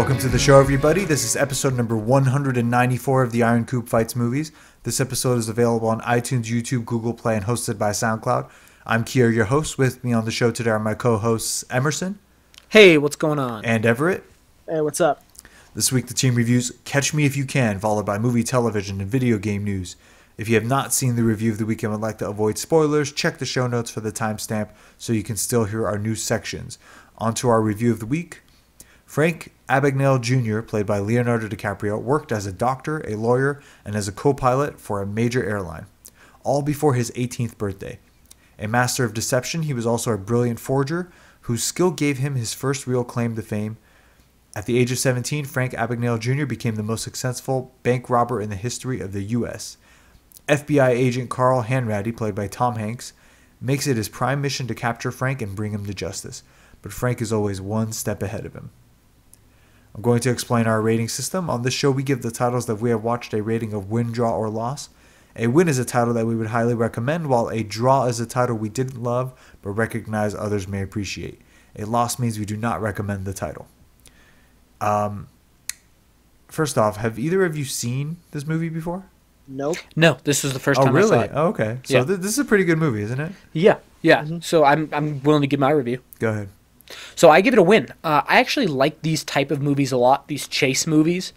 Welcome to the show, everybody. This is episode number 194 of the Iron Coop Fights Movies. This episode is available on iTunes, YouTube, Google Play, and hosted by SoundCloud. I'm Kier, your host. With me on the show today are my co-hosts Emerson. Hey, what's going on? And Everette. Hey, what's up? This week the team reviews Catch Me If You Can, followed by movie, television, and video game news. If you have not seen the review of the week and would like to avoid spoilers, check the show notes for the timestamp so you can still hear our new sections. On to our review of the week. Frank Abagnale Jr., played by Leonardo DiCaprio, worked as a doctor, a lawyer, and as a co-pilot for a major airline, all before his 18th birthday. A master of deception, he was also a brilliant forger whose skill gave him his first real claim to fame. At the age of 17, Frank Abagnale Jr. became the most successful bank robber in the history of the U.S. FBI agent Carl Hanratty, played by Tom Hanks, makes it his prime mission to capture Frank and bring him to justice, but Frank is always one step ahead of him. I'm going to explain our rating system. On this show, we give the titles that we have watched a rating of win, draw, or loss. A win is a title that we would highly recommend, while a draw is a title we didn't love but recognize others may appreciate. A loss means we do not recommend the title. First off, have either of you seen this movie before? Nope. No, this was the first time I saw it. Oh, okay. So Yeah. this is a pretty good movie, isn't it? Yeah. So I'm willing to give my review. Go ahead. So I give it a win. I actually like these type of movies a lot, these chase movies.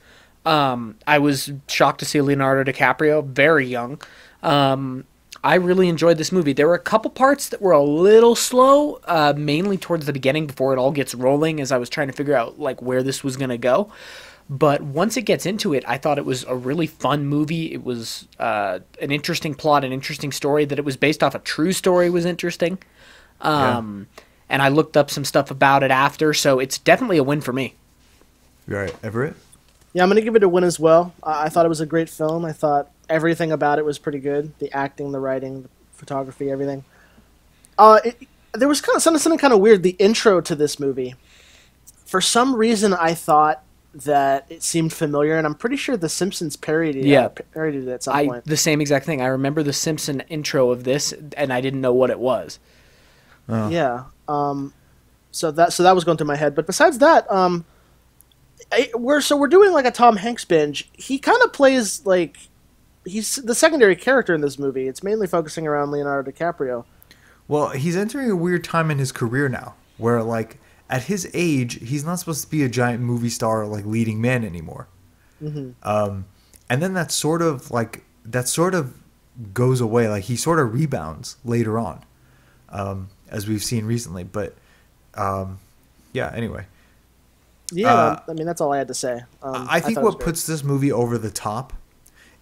I was shocked to see Leonardo DiCaprio, very young. I really enjoyed this movie. There were a couple parts that were a little slow, mainly towards the beginning before it all gets rolling as I was trying to figure out like where this was going to go. But once it gets into it, I thought it was a really fun movie. It was an interesting plot, an interesting story. That it was based off a true story was interesting. And I looked up some stuff about it after, so it's definitely a win for me. All right, Everett? Yeah, I'm going to give it a win as well. I thought it was a great film. I thought everything about it was pretty good. The acting, the writing, the photography, everything. There was something kind of weird. The intro to this movie, for some reason, I thought that it seemed familiar, and I'm pretty sure The Simpsons parodied it at some point. The same exact thing. I remember the Simpson intro of this, and I didn't know what it was. Oh. Yeah. So that was going through my head. But besides that, we're doing like a Tom Hanks binge. He kind of plays like he's the secondary character in this movie. It's mainly focusing around Leonardo DiCaprio. Well, he's entering a weird time in his career now, where like at his age, he's not supposed to be a giant movie star or like leading man anymore. Mm-hmm. And then that sort of goes away. Like he sort of rebounds later on, as we've seen recently. But yeah. Anyway. Yeah, I mean that's all I had to say. I think what puts this movie over the top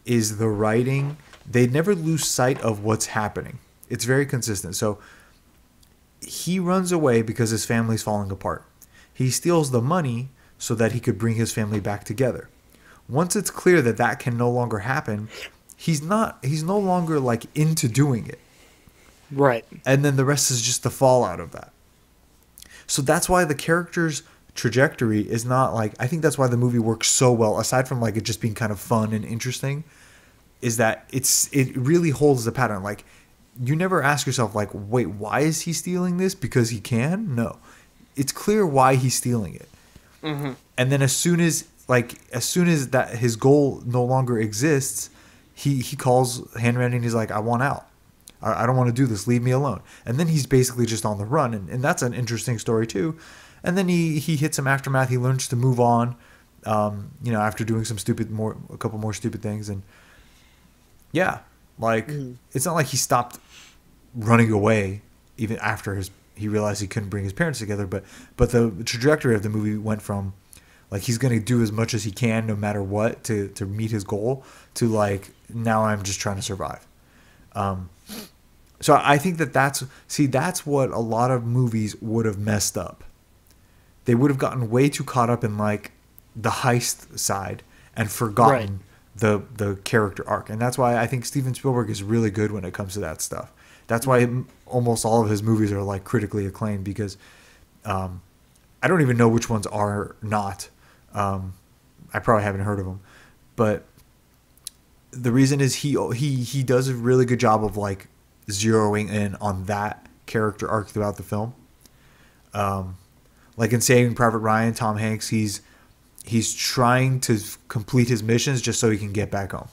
is the writing. They never lose sight of what's happening. It's very consistent. So he runs away because his family's falling apart. He steals the money so that he could bring his family back together. Once it's clear that that can no longer happen, he's no longer like into doing it. Right. And then the rest is just the fallout of that. So that's why the character's trajectory is not like, I think that's why the movie works so well, aside from like it just being kind of fun and interesting, is that it really holds the pattern. Like you never ask yourself like, wait, why is he stealing this? Because he can? No. It's clear why he's stealing it. Mm-hmm. And then as soon as that his goal no longer exists, he calls Hanratty and he's like, I want out. I don't want to do this. Leave me alone. And then he's basically just on the run. And that's an interesting story too. And then he hits some aftermath. He learns to move on, after doing a couple more stupid things. And yeah, like it's not like he stopped running away even after he realized he couldn't bring his parents together. But the trajectory of the movie went from like he's going to do as much as he can no matter what to meet his goal to like now I'm just trying to survive. So I think that's what a lot of movies would have messed up. They would have gotten way too caught up in like the heist side and forgotten the character arc. And that's why I think Steven Spielberg is really good when it comes to that stuff. That's why almost all of his movies are like critically acclaimed, because I don't even know which ones are not. I probably haven't heard of them, but the reason is he does a really good job of like zeroing in on that character arc throughout the film. Like in Saving Private Ryan, Tom Hanks, he's he's trying to complete his missions just so he can get back home.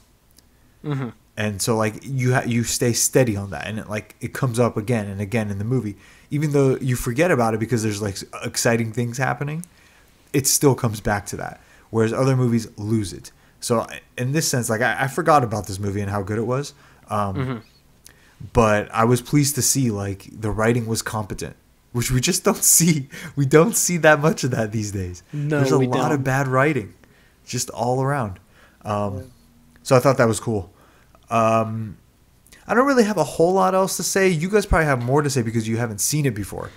Mm-hmm. And so like you stay steady on that, and it comes up again and again in the movie, even though you forget about it because there's like exciting things happening. It still comes back to that, whereas other movies lose it. So in this sense, like I forgot about this movie and how good it was, but I was pleased to see like the writing was competent, which we just don't see. We don't see that much of that these days. No, there's a we lot don't. of bad writing, just all around. So I thought that was cool. I don't really have a whole lot else to say. You guys probably have more to say because you haven't seen it before.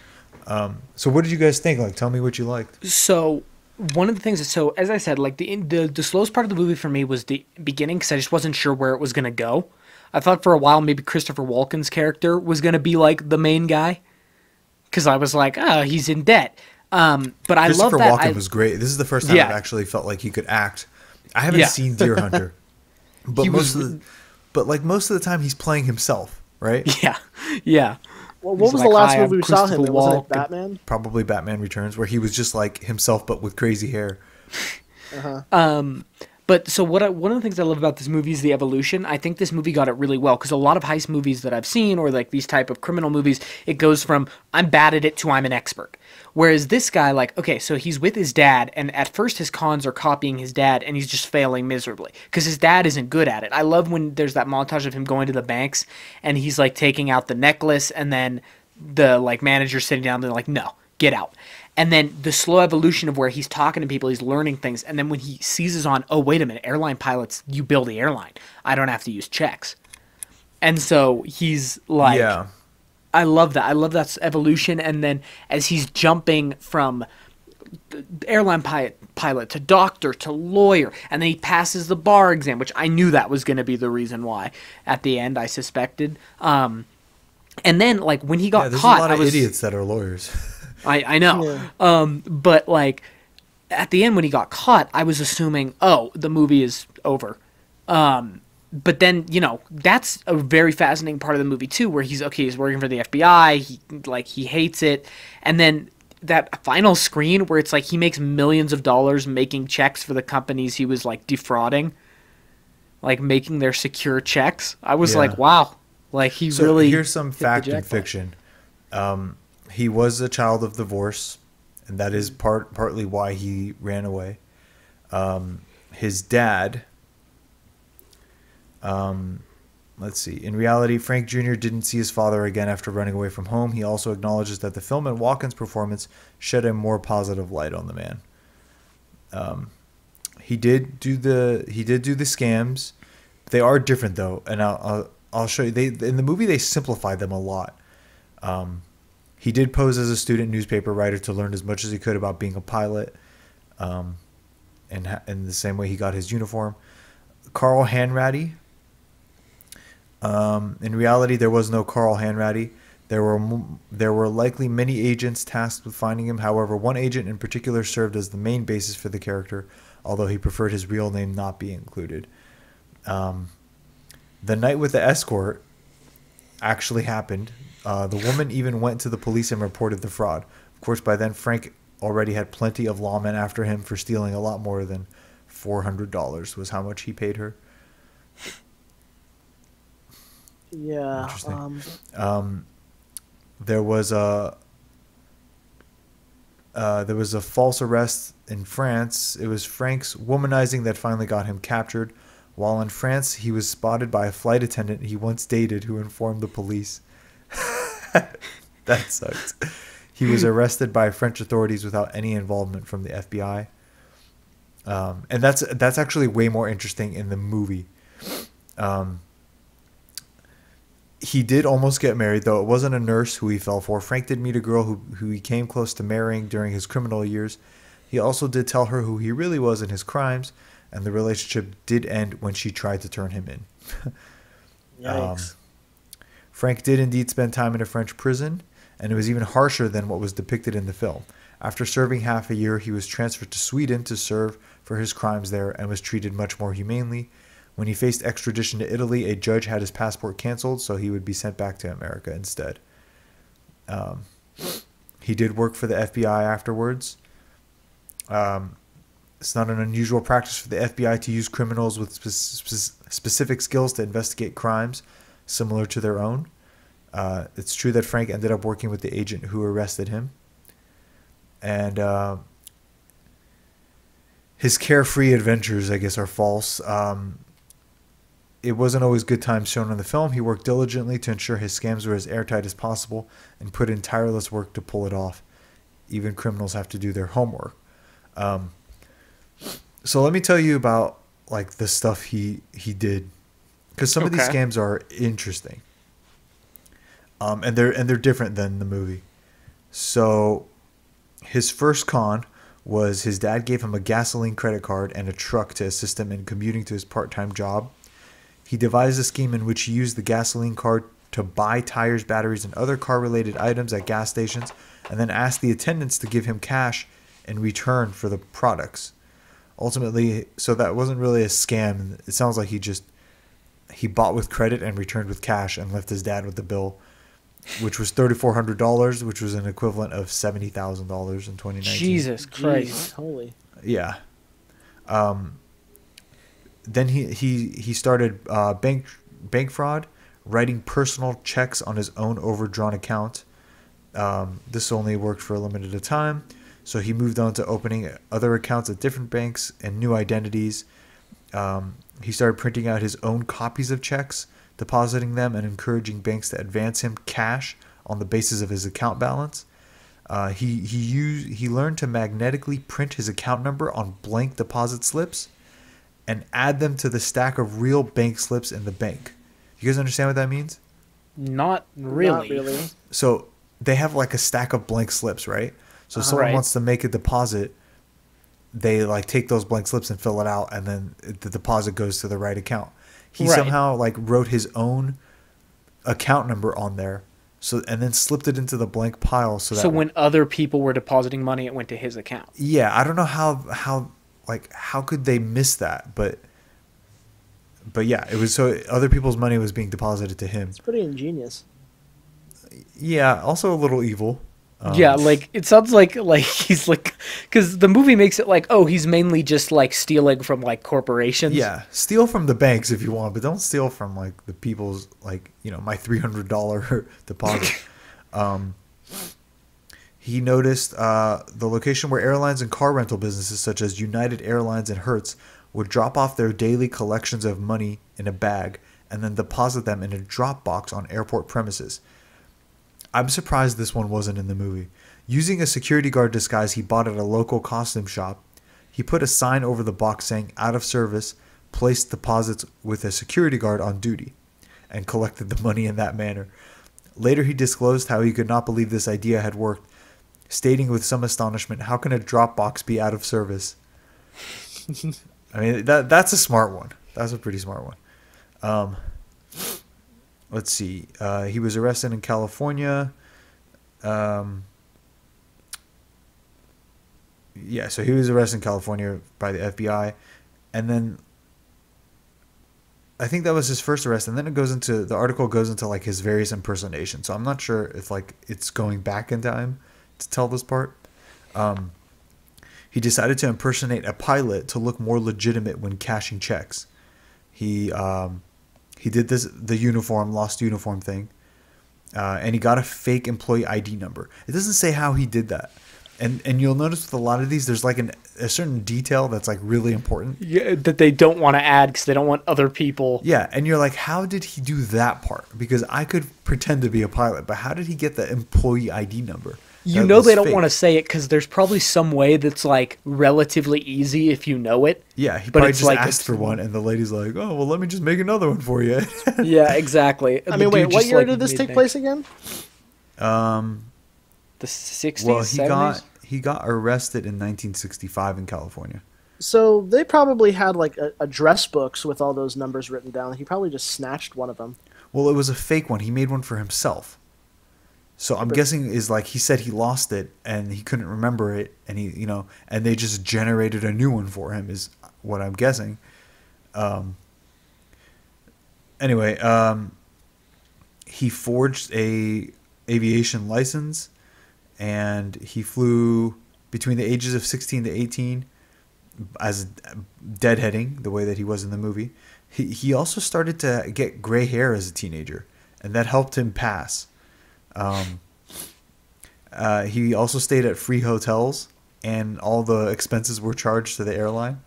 So what did you guys think? Like, tell me what you liked. So one of the things, so as I said, like the slowest part of the movie for me was the beginning because I just wasn't sure where it was going to go. I thought for a while maybe Christopher Walken's character was going to be like the main guy because I was like, oh, he's in debt. But I love that. Christopher Walken was great. This is the first time Yeah. I've actually felt like he could act. I haven't Yeah. seen Deer Hunter, but He most was- of the time he's playing himself, right? Yeah, yeah. Well, He's what was like, the last "Hi, I'm movie we saw him Christopher in? Wasn't it Walken." Batman? Probably Batman Returns, where he was just like himself but with crazy hair. But so one of the things I love about this movie is the evolution. I think this movie got it really well because a lot of heist movies that I've seen or like these type of criminal movies, it goes from I'm bad at it to I'm an expert. Whereas this guy, like, okay, so he's with his dad, and at first his cons are copying his dad, and he's just failing miserably because his dad isn't good at it. I love when there's that montage of him going to the banks, and he's like taking out the necklace, and then the like manager sitting down, they're like, no, get out. And then the slow evolution of where he's talking to people, he's learning things. And then when he seizes on, oh, wait a minute, airline pilots, you build the airline. I don't have to use checks. And so he's like, Yeah. I love that. I love that evolution. And then as he's jumping from airline pilot to doctor to lawyer, and then he passes the bar exam, which I knew that was going to be the reason why at the end, I suspected. And then like when he got There's caught, a lot I of was, idiots that are lawyers. I know. Yeah. But like at the end when he got caught, I was assuming, oh, the movie is over. But then, you know, that's a very fascinating part of the movie too, where he's working for the FBI, he hates it. And then that final screen where it's like he makes millions of dollars making checks for the companies he was like defrauding, like making their secure checks. I was Yeah. like, wow. Like he So really here's some hit the fact and jackpot. fiction. He was a child of divorce, and that is partly why he ran away. His dad, let's see. In reality, Frank Jr. didn't see his father again after running away from home. He also acknowledges that the film and Walken's performance shed a more positive light on the man. He did do the scams. They are different though, and I'll show you. In the movie they simplified them a lot. He did pose as a student newspaper writer to learn as much as he could about being a pilot, and in the same way he got his uniform. Carl Hanratty. In reality, there was no Carl Hanratty. There were likely many agents tasked with finding him. However, one agent in particular served as the main basis for the character, although he preferred his real name not be included. The night with the escort actually happened. The woman even went to the police and reported the fraud. Of course, by then, Frank already had plenty of lawmen after him for stealing a lot more than $400 was how much he paid her. Yeah. Interesting. There was a false arrest in France. It was Frank's womanizing that finally got him captured. While in France, he was spotted by a flight attendant he once dated who informed the police. That sucks. He was arrested by French authorities without any involvement from the FBI. And that's actually way more interesting in the movie. He did almost get married, though it wasn't a nurse who he fell for. Frank did meet a girl who he came close to marrying during his criminal years. He also did tell her who he really was in his crimes, and the relationship did end when she tried to turn him in. Yikes. Frank did indeed spend time in a French prison, and it was even harsher than what was depicted in the film. After serving half a year, he was transferred to Sweden to serve for his crimes there and was treated much more humanely. When he faced extradition to Italy, a judge had his passport canceled, so he would be sent back to America instead. He did work for the FBI afterwards. It's not an unusual practice for the FBI to use criminals with specific skills to investigate crimes similar to their own. It's true that Frank ended up working with the agent who arrested him. And his carefree adventures, I guess, are false. It wasn't always good times shown in the film. He worked diligently to ensure his scams were as airtight as possible and put in tireless work to pull it off. Even criminals have to do their homework. So let me tell you about like the stuff he did, because some of these scams are interesting. And they're different than the movie. So his first con was his dad gave him a gasoline credit card and a truck to assist him in commuting to his part-time job. He devised a scheme in which he used the gasoline card to buy tires, batteries, and other car-related items at gas stations, and then asked the attendants to give him cash in return for the products. Ultimately, so that wasn't really a scam. It sounds like he bought with credit and returned with cash and left his dad with the bill, which was $3,400, which was an equivalent of $70,000 in 2019. Jesus Christ. Holy. Yeah. Then he started bank fraud, writing personal checks on his own overdrawn account. This only worked for a limited time, so he moved on to opening other accounts at different banks and new identities. He started printing out his own copies of checks, depositing them, and encouraging banks to advance him cash on the basis of his account balance. He learned to magnetically print his account number on blank deposit slips and add them to the stack of real bank slips in the bank. You guys understand what that means? Not really. Not really. So they have like a stack of blank slips, right? So if someone wants to make a deposit, they like take those blank slips and fill it out, and then the deposit goes to the right account. He somehow like wrote his own account number on there, and then slipped it into the blank pile. So when other people were depositing money, it went to his account. Yeah, I don't know how could they miss that, but yeah, it was so other people's money was being deposited to him. It's pretty ingenious. Yeah, also a little evil. Yeah, like it sounds like he's like, because the movie makes it like, oh, he's mainly just like stealing from like corporations. Yeah, steal from the banks if you want, but don't steal from like the people's like my $300 deposit. He noticed the location where airlines and car rental businesses such as United Airlines and Hertz would drop off their daily collections of money in a bag and then deposit them in a drop box on airport premises. I'm surprised this one wasn't in the movie. Using a security guard disguise he bought at a local costume shop, he put a sign over the box saying "out of service," placed deposits with a security guard on duty, and collected the money in that manner. Later he disclosed how he could not believe this idea had worked, stating with some astonishment, "How can a drop box be out of service?" I mean, that's a smart one. That's a pretty smart one. Let's see. He was arrested in California. So he was arrested in California by the FBI. And then I think that was his first arrest. And then the article goes into like his various impersonations. So I'm not sure if like it's going back in time to tell this part. He decided to impersonate a pilot to look more legitimate when cashing checks. He did the lost uniform thing, and he got a fake employee ID number. It doesn't say how he did that. And you'll notice with a lot of these, there's like a certain detail that's like really important. Yeah, that they don't want to add because they don't want other people. Yeah, and you're like, how did he do that part? Because I could pretend to be a pilot, but how did he get the employee ID number? They don't want to say it because there's probably some way that's like relatively easy if you know it. Yeah, he probably just asked for one, and the lady's like, "Oh, well, let me just make another one for you." Yeah, exactly. I mean, wait, what year did this take place again? The 60s. Well, 70s? he got arrested in 1965 in California. So they probably had like address books with all those numbers written down. He probably just snatched one of them. Well, it was a fake one. He made one for himself. So I'm guessing is like he said he lost it and he couldn't remember it, and and they just generated a new one for him is what I'm guessing. Anyway, he forged a aviation license, and he flew between the ages of 16 to 18. as deadheading the way that he was in the movie. He also started to get gray hair as a teenager, and that helped him pass. He also stayed at free hotels, and all the expenses were charged to the airline.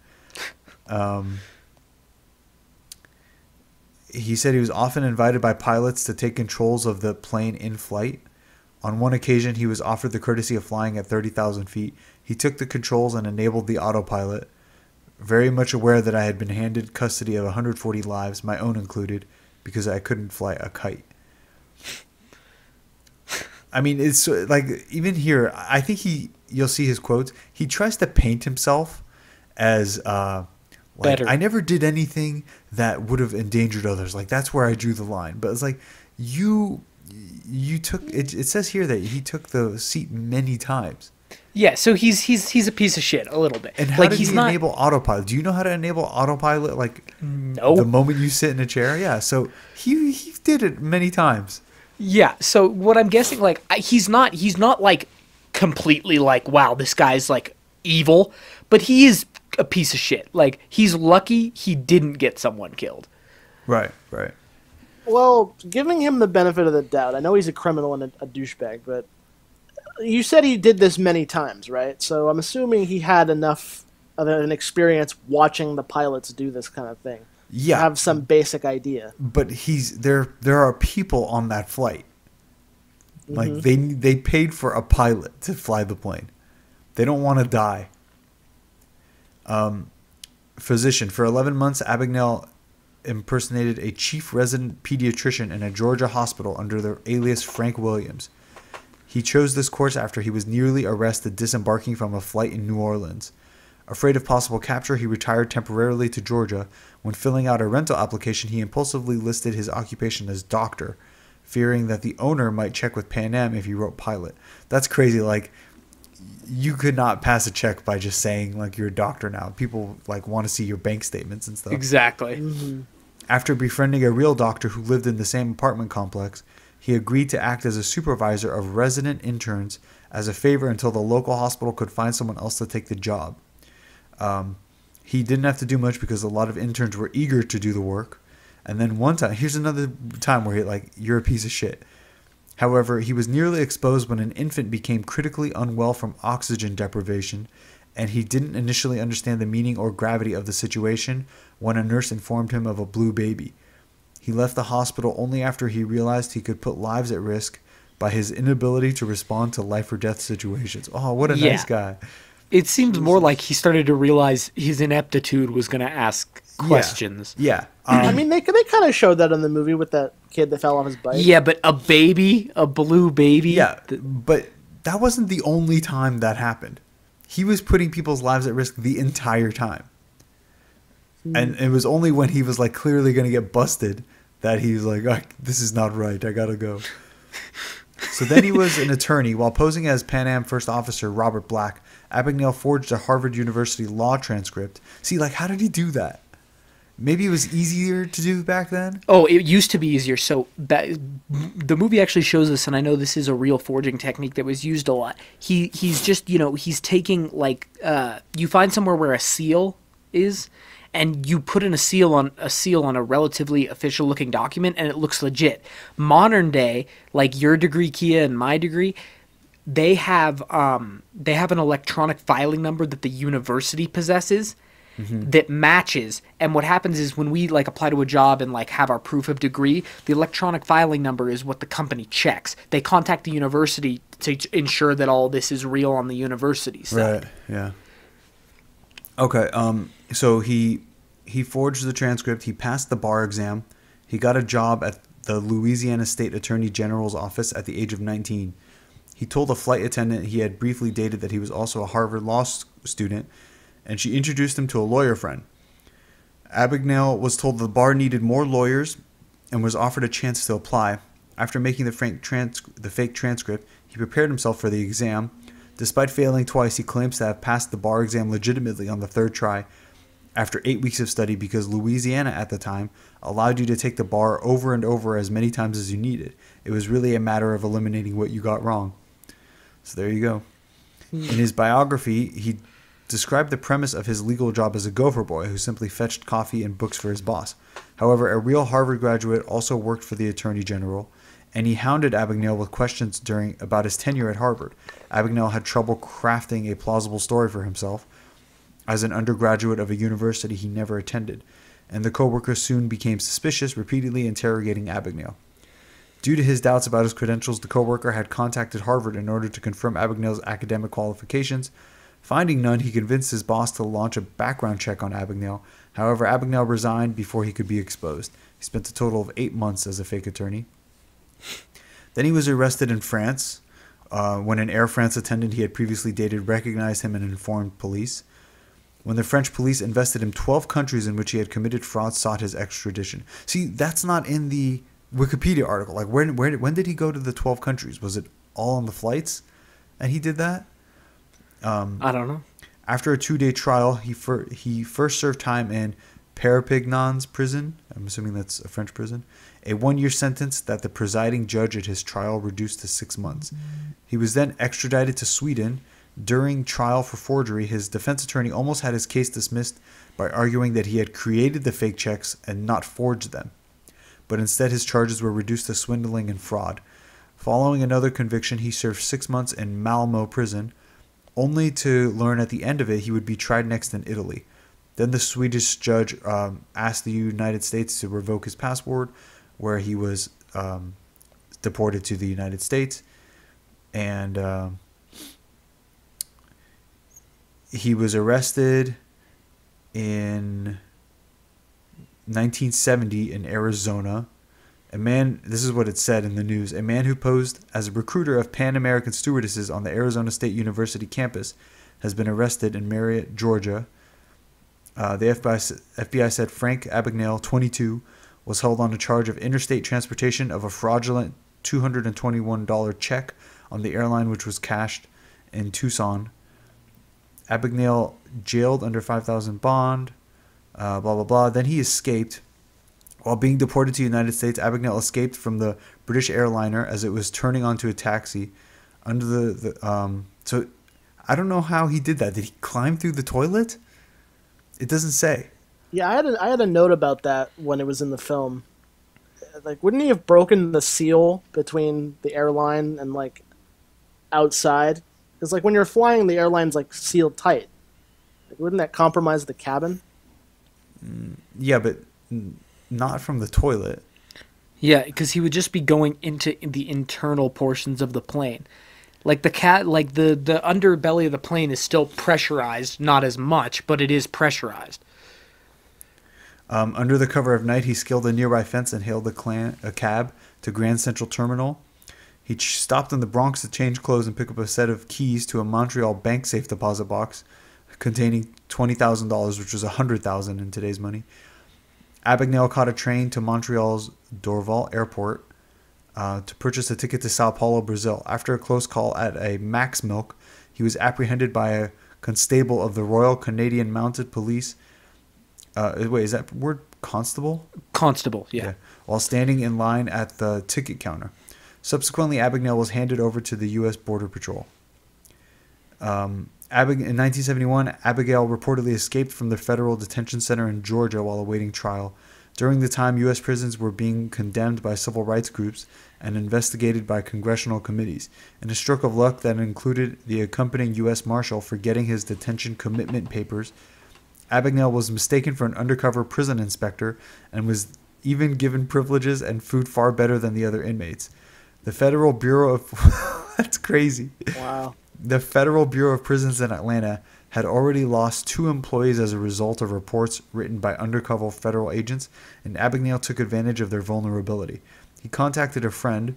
He said he was often invited by pilots to take controls of the plane in flight. On one occasion, he was offered the courtesy of flying at 30,000 feet. He took the controls and enabled the autopilot, very much aware that I had been handed custody of 140 lives, my own included, because I couldn't fly a kite. I mean, it's like, even here, I think you'll see his quotes. He tries to paint himself as better. I never did anything that would have endangered others. Like, that's where I drew the line. But it's like, you took it. It says here that he took the seat many times. Yeah, so he's a piece of shit a little bit. And how did he enable autopilot? Do you know how to enable autopilot? Like, no. The moment you sit in a chair? Yeah, so he did it many times. Yeah, so what I'm guessing, like, he's not like completely like, wow, this guy's like evil, but he is a piece of shit. Like, he's lucky he didn't get someone killed. Right. Well, giving him the benefit of the doubt, I know he's a criminal and a douchebag, but you said he did this many times, right? So I'm assuming he had enough of an experience watching the pilots do this kind of thing. Yeah. To have some basic idea. But there are people on that flight. Like, they paid for a pilot to fly the plane. They don't want to die. Physician. For 11 months, Abagnale impersonated a chief resident pediatrician in a Georgia hospital under the alias Frank Williams. He chose this course after he was nearly arrested disembarking from a flight in New Orleans. Afraid of possible capture, he retired temporarily to Georgia. When filling out a rental application, he impulsively listed his occupation as doctor, fearing that the owner might check with Pan Am if he wrote pilot. That's crazy. Like, you could not pass a check by just saying, like, you're a doctor now. People, like, want to see your bank statements and stuff. Exactly. After befriending a real doctor who lived in the same apartment complex, he agreed to act as a supervisor of resident interns as a favor until the local hospital could find someone else to take the job. He didn't have to do much because a lot of interns were eager to do the work. And then one time, here's another time where you're a piece of shit. However, he was nearly exposed when an infant became critically unwell from oxygen deprivation, and he didn't initially understand the meaning or gravity of the situation when a nurse informed him of a blue baby. He left the hospital only after he realized he could put lives at risk by his inability to respond to life or death situations. Oh, what a nice guy. It seems more like he started to realize his ineptitude was going to ask questions. Yeah. I mean, they kind of showed that in the movie with that kid that fell off his bike. Yeah, but a blue baby. Yeah, but that wasn't the only time that happened. He was putting people's lives at risk the entire time. And it was only when he was, like, clearly going to get busted that he was like, this is not right. I got to go. So then he was an attorney. While posing as Pan Am First Officer Robert Black, Abagnale forged a Harvard University law transcript. See, like, how did he do that? Maybe it was easier to do back then? Oh, it used to be easier. So the movie actually shows us, and I know this is a real forging technique that was used a lot. He's just, he's taking, like, you find somewhere where a seal is, and you put in a seal on a relatively official looking document, and it looks legit. Modern day, like your degree, Kia, and my degree, they have an electronic filing number that the university possesses that matches. And what happens is when we, like, apply to a job and, like, have our proof of degree, the electronic filing number is what the company checks. They contact the university to ensure that all this is real on the university side. Right. Yeah. Okay. So he forged the transcript. He passed the bar exam. He got a job at the Louisiana State Attorney General's office at the age of 19. He told a flight attendant he had briefly dated that he was also a Harvard law student, and she introduced him to a lawyer friend. Abagnale was told the bar needed more lawyers and was offered a chance to apply. After making the fake transcript, he prepared himself for the exam. Despite failing twice, he claims to have passed the bar exam legitimately on the third try after 8 weeks of study because Louisiana at the time allowed you to take the bar over and over as many times as you needed. It was really a matter of eliminating what you got wrong. So there you go. In his biography, described the premise of his legal job as a gopher boy who simply fetched coffee and books for his boss. However, a real Harvard graduate also worked for the Attorney General, and he hounded Abagnale with questions about his tenure at Harvard. Abagnale had trouble crafting a plausible story for himself as an undergraduate of a university he never attended, and the coworkers soon became suspicious, repeatedly interrogating Abagnale. Due to his doubts about his credentials, the coworker had contacted Harvard in order to confirm Abagnale's academic qualifications. Finding none, he convinced his boss to launch a background check on Abagnale. However, Abagnale resigned before he could be exposed. He spent a total of 8 months as a fake attorney. Then he was arrested in France. When an Air France attendant he had previously dated recognized him and informed police. When the French police investigated him, 12 countries in which he had committed fraud sought his extradition. See, that's not in the Wikipedia article. Like, when did he go to the 12 countries? Was it all on the flights and he did that? I don't know. After a 2-day trial, he first served time in Perpignan's prison. I'm assuming that's a French prison. A 1-year sentence that the presiding judge at his trial reduced to 6 months. He was then extradited to Sweden. During trial for forgery, his defense attorney almost had his case dismissed by arguing that he had created the fake checks and not forged them. But instead, his charges were reduced to swindling and fraud. Following another conviction, he served 6 months in Malmo prison, only to learn at the end of it he would be tried next in Italy. Then the Swedish judge asked the United States to revoke his passport, where he was deported to the United States. And he was arrested in 1970 in Arizona. This is what it said in the news, a man who posed as a recruiter of Pan American stewardesses on the Arizona State University campus has been arrested in Marietta, Georgia. The FBI said Frank Abagnale, 22, was held on a charge of interstate transportation of a fraudulent $221 check on the airline, which was cashed in Tucson. Abagnale jailed under $5,000 bond, blah, blah, blah. Then he escaped. While being deported to the United States, Abagnale escaped from the British airliner as it was turning onto a taxi. So I don't know how he did that. Did he climb through the toilet? It doesn't say. Yeah, I had a note about that when it was in the film. Like, wouldn't he have broken the seal between the airline and, like, outside? Because, like, when you're flying, the airline's, like, sealed tight. Like, wouldn't that compromise the cabin? Yeah, but not from the toilet. Yeah, because he would just be going into the internal portions of the plane. Like the underbelly of the plane is still pressurized, not as much, but it is pressurized. Under the cover of night, he scaled a nearby fence and hailed a cab to Grand Central Terminal. He stopped in the Bronx to change clothes and pick up a set of keys to a Montreal bank safe deposit box containing $20,000, which was $100,000 in today's money. Abagnale caught a train to Montreal's Dorval Airport to purchase a ticket to Sao Paulo, Brazil. After a close call at a Max Milk, he was apprehended by a constable of the Royal Canadian Mounted Police. Wait, is that word constable? Constable, yeah. While standing in line at the ticket counter. Subsequently, Abagnale was handed over to the U.S. Border Patrol. In 1971, Abagnale reportedly escaped from the federal detention center in Georgia while awaiting trial. During the time, U.S. prisons were being condemned by civil rights groups and investigated by congressional committees. In a stroke of luck that included the accompanying U.S. Marshal forgetting his detention commitment papers, Abagnale was mistaken for an undercover prison inspector and was even given privileges and food far better than the other inmates. The Federal Bureau of... That's crazy. Wow. The Federal Bureau of Prisons in Atlanta had already lost 2 employees as a result of reports written by undercover federal agents, and Abagnale took advantage of their vulnerability. He contacted a friend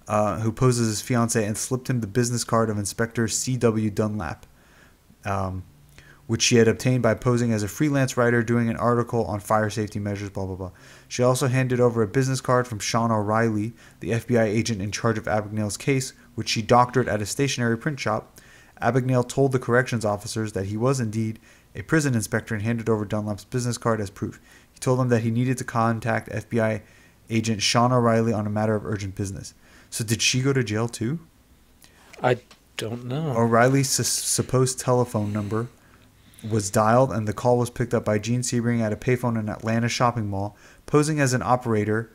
who posed as his fiancée and slipped him the business card of Inspector C.W. Dunlap, which she had obtained by posing as a freelance writer doing an article on fire safety measures, blah, blah, blah. She also handed over a business card from Sean O'Reilly, the FBI agent in charge of Abagnale's case, which she doctored at a stationery print shop. Abagnale told the corrections officers that he was indeed a prison inspector and handed over Dunlap's business card as proof. He told them that he needed to contact FBI agent Sean O'Reilly on a matter of urgent business. So did she go to jail too? Don't know. O'Reilly's supposed telephone number was dialed, and the call was picked up by Gene Sebring at a payphone in an Atlanta shopping mall, posing as an operator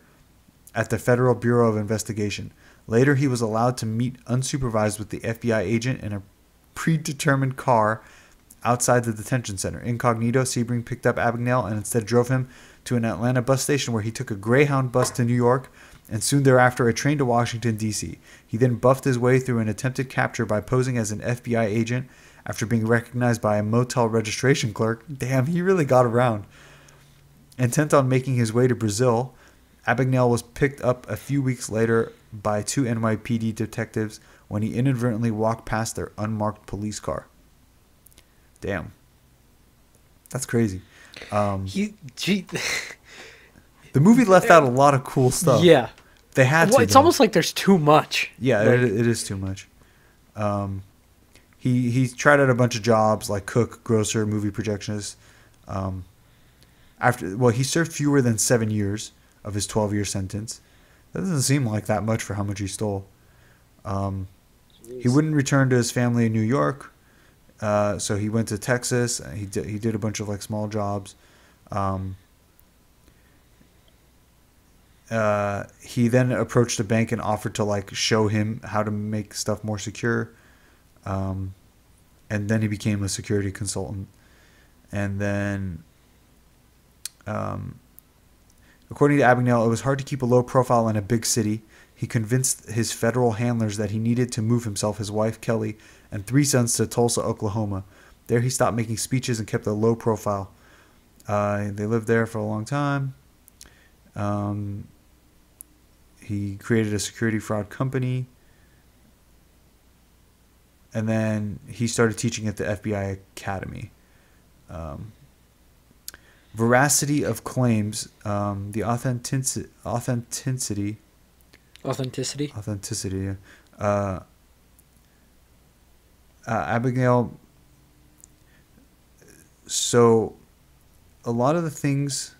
at the Federal Bureau of Investigation. Later, he was allowed to meet unsupervised with the FBI agent in a predetermined car outside the detention center. Incognito, Sebring picked up Abagnale and instead drove him to an Atlanta bus station where he took a Greyhound bus to New York and soon thereafter a train to Washington, D.C. He then buffed his way through an attempted capture by posing as an FBI agent after being recognized by a motel registration clerk. Damn, he really got around. Intent on making his way to Brazil, Abagnale was picked up a few weeks later by 2 NYPD detectives when he inadvertently walked past their unmarked police car. Damn. That's crazy. The movie left out a lot of cool stuff. Yeah. They had to. Well, it's almost like there's too much. Yeah, it is too much. He tried out a bunch of jobs like cook, grocer, movie projectionist. He served fewer than 7 years of his 12-year sentence. That doesn't seem like that much for how much he stole. He wouldn't return to his family in New York, so he went to Texas. He did a bunch of like small jobs. He then approached a bank and offered to like show him how to make stuff more secure. And then he became a security consultant. And then, according to Abagnale, it was hard to keep a low profile in a big city. He convinced his federal handlers that he needed to move himself, his wife Kelly, and 3 sons to Tulsa, Oklahoma. There he stopped making speeches and kept a low profile. They lived there for a long time. He created a security fraud company. And then he started teaching at the FBI Academy. Veracity of claims, the authenticity. Abagnale. So, a lot of the things.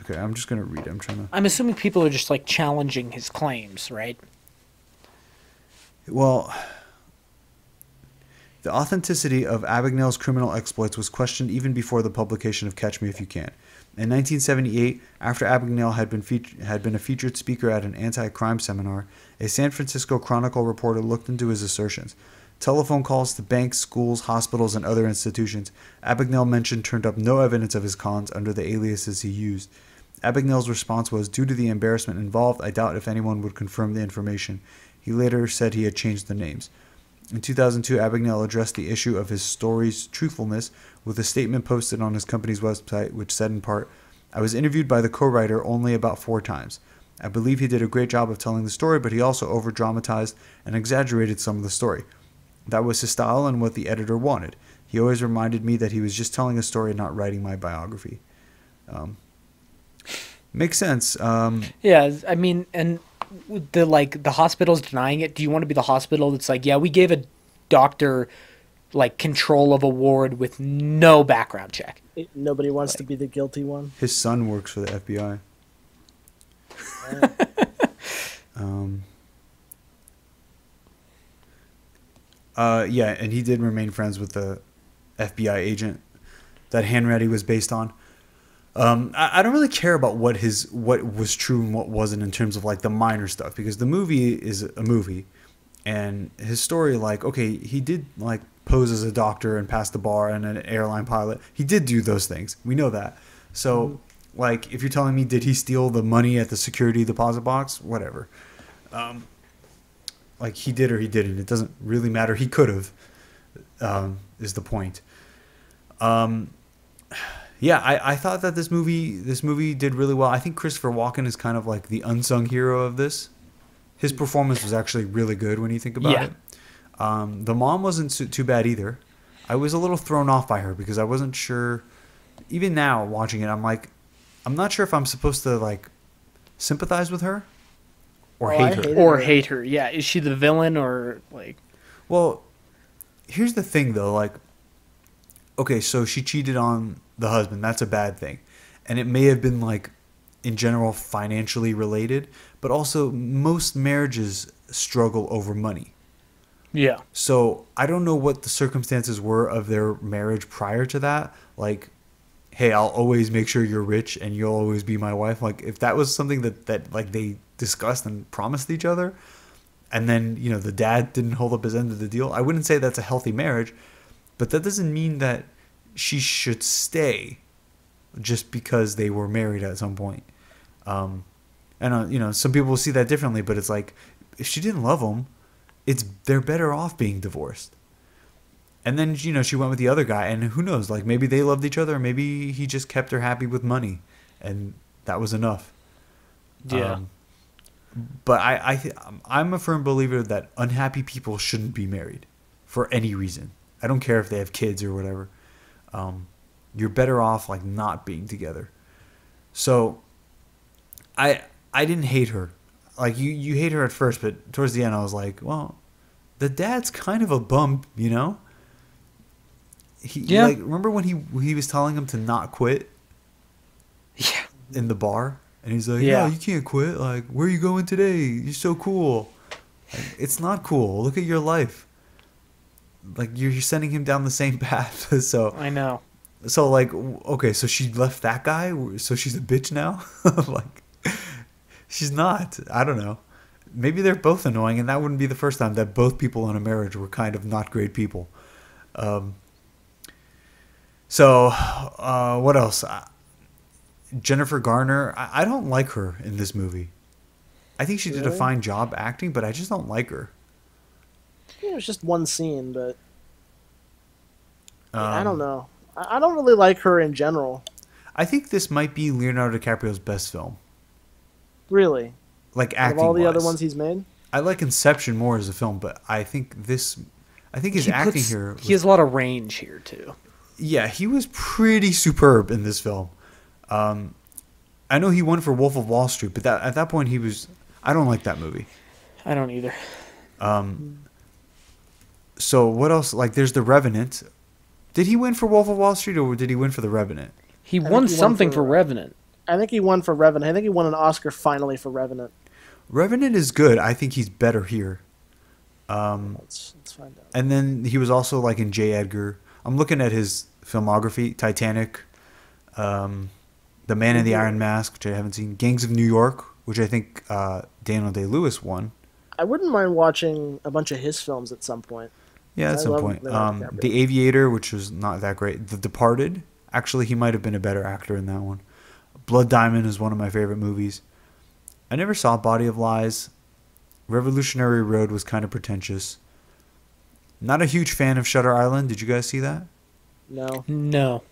Okay, I'm just gonna read it. I'm assuming people are just like challenging his claims, right? Well, the authenticity of Abagnale's criminal exploits was questioned even before the publication of Catch Me If You Can. In 1978, after Abagnale had been a featured speaker at an anti-crime seminar, a San Francisco Chronicle reporter looked into his assertions. Telephone calls to banks, schools, hospitals, and other institutions Abagnale mentioned turned up no evidence of his cons under the aliases he used. Abagnale's response was, "Due to the embarrassment involved, I doubt if anyone would confirm the information." He later said he had changed the names. In 2002, Abagnale addressed the issue of his story's truthfulness with a statement posted on his company's website, which said in part, "I was interviewed by the co-writer only about 4 times. I believe he did a great job of telling the story, but he also over-dramatized and exaggerated some of the story. That was his style and what the editor wanted. He always reminded me that he was just telling a story and not writing my biography." Makes sense. Yeah, I mean, and the hospital's denying it. Do you want to be the hospital that's like, yeah, we gave a doctor like control of a ward with no background check? Nobody wants to be the guilty one. His son works for the FBI. Yeah, and he did remain friends with the FBI agent that Hanratty was based on. I don't really care about what was true and what wasn't in terms of like the minor stuff, because the movie is a movie, and his story, like, okay, he did like pose as a doctor and pass the bar and an airline pilot. He did do those things. We know that. So, like, if you're telling me, did he steal the money at the security deposit box? Whatever. Like, he did or he didn't. It doesn't really matter. He could have, is the point. Yeah, I thought that this movie did really well. I think Christopher Walken is kind of like the unsung hero of this. His performance was actually really good when you think about it. The mom wasn't too bad either. I was a little thrown off by her because I wasn't sure. Even now, watching it, I'm like, I'm not sure if I'm supposed to like sympathize with her or hate her. Yeah, is she the villain or like? Well, here's the thing though. Like, okay, so she cheated on the husband. That's a bad thing, and it may have been like, in general, financially related. But also, most marriages struggle over money. Yeah. So I don't know what the circumstances were of their marriage prior to that. Like, hey, I'll always make sure you're rich and you'll always be my wife. Like, if that was something that like they discussed and promised each other, and then, you know, the dad didn't hold up his end of the deal, I wouldn't say that's a healthy marriage, but that doesn't mean that she should stay just because they were married at some point. And you know, some people will see that differently, but it's like, if she didn't love him, they're better off being divorced. And then, you know, she went with the other guy, and who knows, like, maybe they loved each other, or maybe he just kept her happy with money, and that was enough. Yeah. But I'm a firm believer that unhappy people shouldn't be married for any reason. I don't care if they have kids or whatever. You're better off like not being together. So I didn't hate her. Like you hate her at first, but towards the end I was like, well, the dad's kind of a bum, you know? Like, remember when he was telling him to not quit? Yeah. In the bar? And he's like, yeah, you can't quit. Like, where are you going today? You're so cool. Like, it's not cool. Look at your life. Like, you're sending him down the same path. So I know. So, like, okay, so she left that guy? So she's a bitch now? Like, she's not. I don't know. Maybe they're both annoying, and that wouldn't be the first time that both people in a marriage were kind of not great people. What else? Jennifer Garner, I don't like her in this movie. I think she did a fine job acting, but I just don't like her. Yeah, it was just one scene, but I don't know. I don't really like her in general. I think this might be Leonardo DiCaprio's best film. Really? Like acting of all the other ones he's made? I like Inception more as a film, but I think his acting here... He has a lot of range here, too. Yeah, he was pretty superb in this film. I know he won for Wolf of Wall Street, but at that point he was... I don't like that movie. I don't either. So what else? Like, there's The Revenant. Did he win for Wolf of Wall Street, or did he win for The Revenant? He won something for Revenant. I think he won for Revenant. I think he won an Oscar finally for Revenant. Revenant is good. I think he's better here. Let's find out. And then he was also like in J. Edgar. I'm looking at his filmography: Titanic, The Man in the Iron Mask, which I haven't seen, Gangs of New York, which I think Daniel Day-Lewis won. I wouldn't mind watching a bunch of his films at some point. Yeah, at some point. The Aviator, which was not that great. The Departed. Actually, he might have been a better actor in that one. Blood Diamond is one of my favorite movies. I never saw Body of Lies. Revolutionary Road was kind of pretentious. Not a huge fan of Shutter Island. Did you guys see that? No.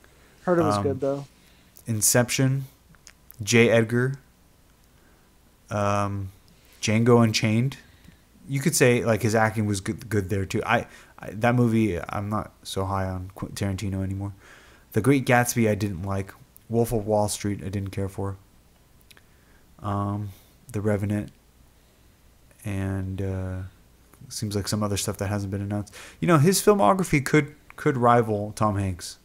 Heard it was good, though. Inception. J. Edgar. Django Unchained. You could say like his acting was good there too. That movie, I'm not so high on Tarantino anymore. The Great Gatsby I didn't like. Wolf of Wall Street I didn't care for. The Revenant, and seems like some other stuff that hasn't been announced. You know, his filmography could rival Tom Hanks.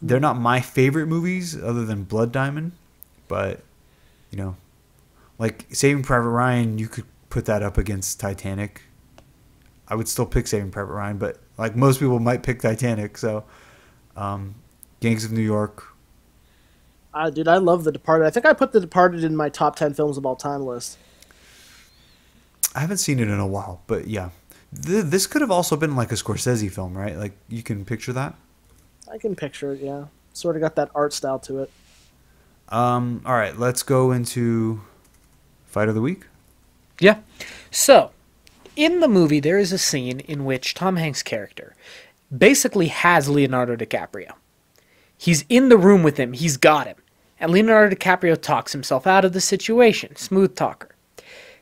They're not my favorite movies other than Blood Diamond, but you know, like Saving Private Ryan, you could put that up against Titanic. I would still pick Saving Private Ryan, but like most people might pick Titanic. So, Gangs of New York. Dude, I love The Departed. I think I put The Departed in my top 10 films of all time list. I haven't seen it in a while, but yeah. This could have also been like a Scorsese film, right? Like, you can picture that? I can picture it, yeah. Sort of got that art style to it. All right, let's go into Fight of the Week. Yeah. So, in the movie, there is a scene in which Tom Hanks' character basically has Leonardo DiCaprio. He's in the room with him. He's got him. And Leonardo DiCaprio talks himself out of the situation. Smooth talker.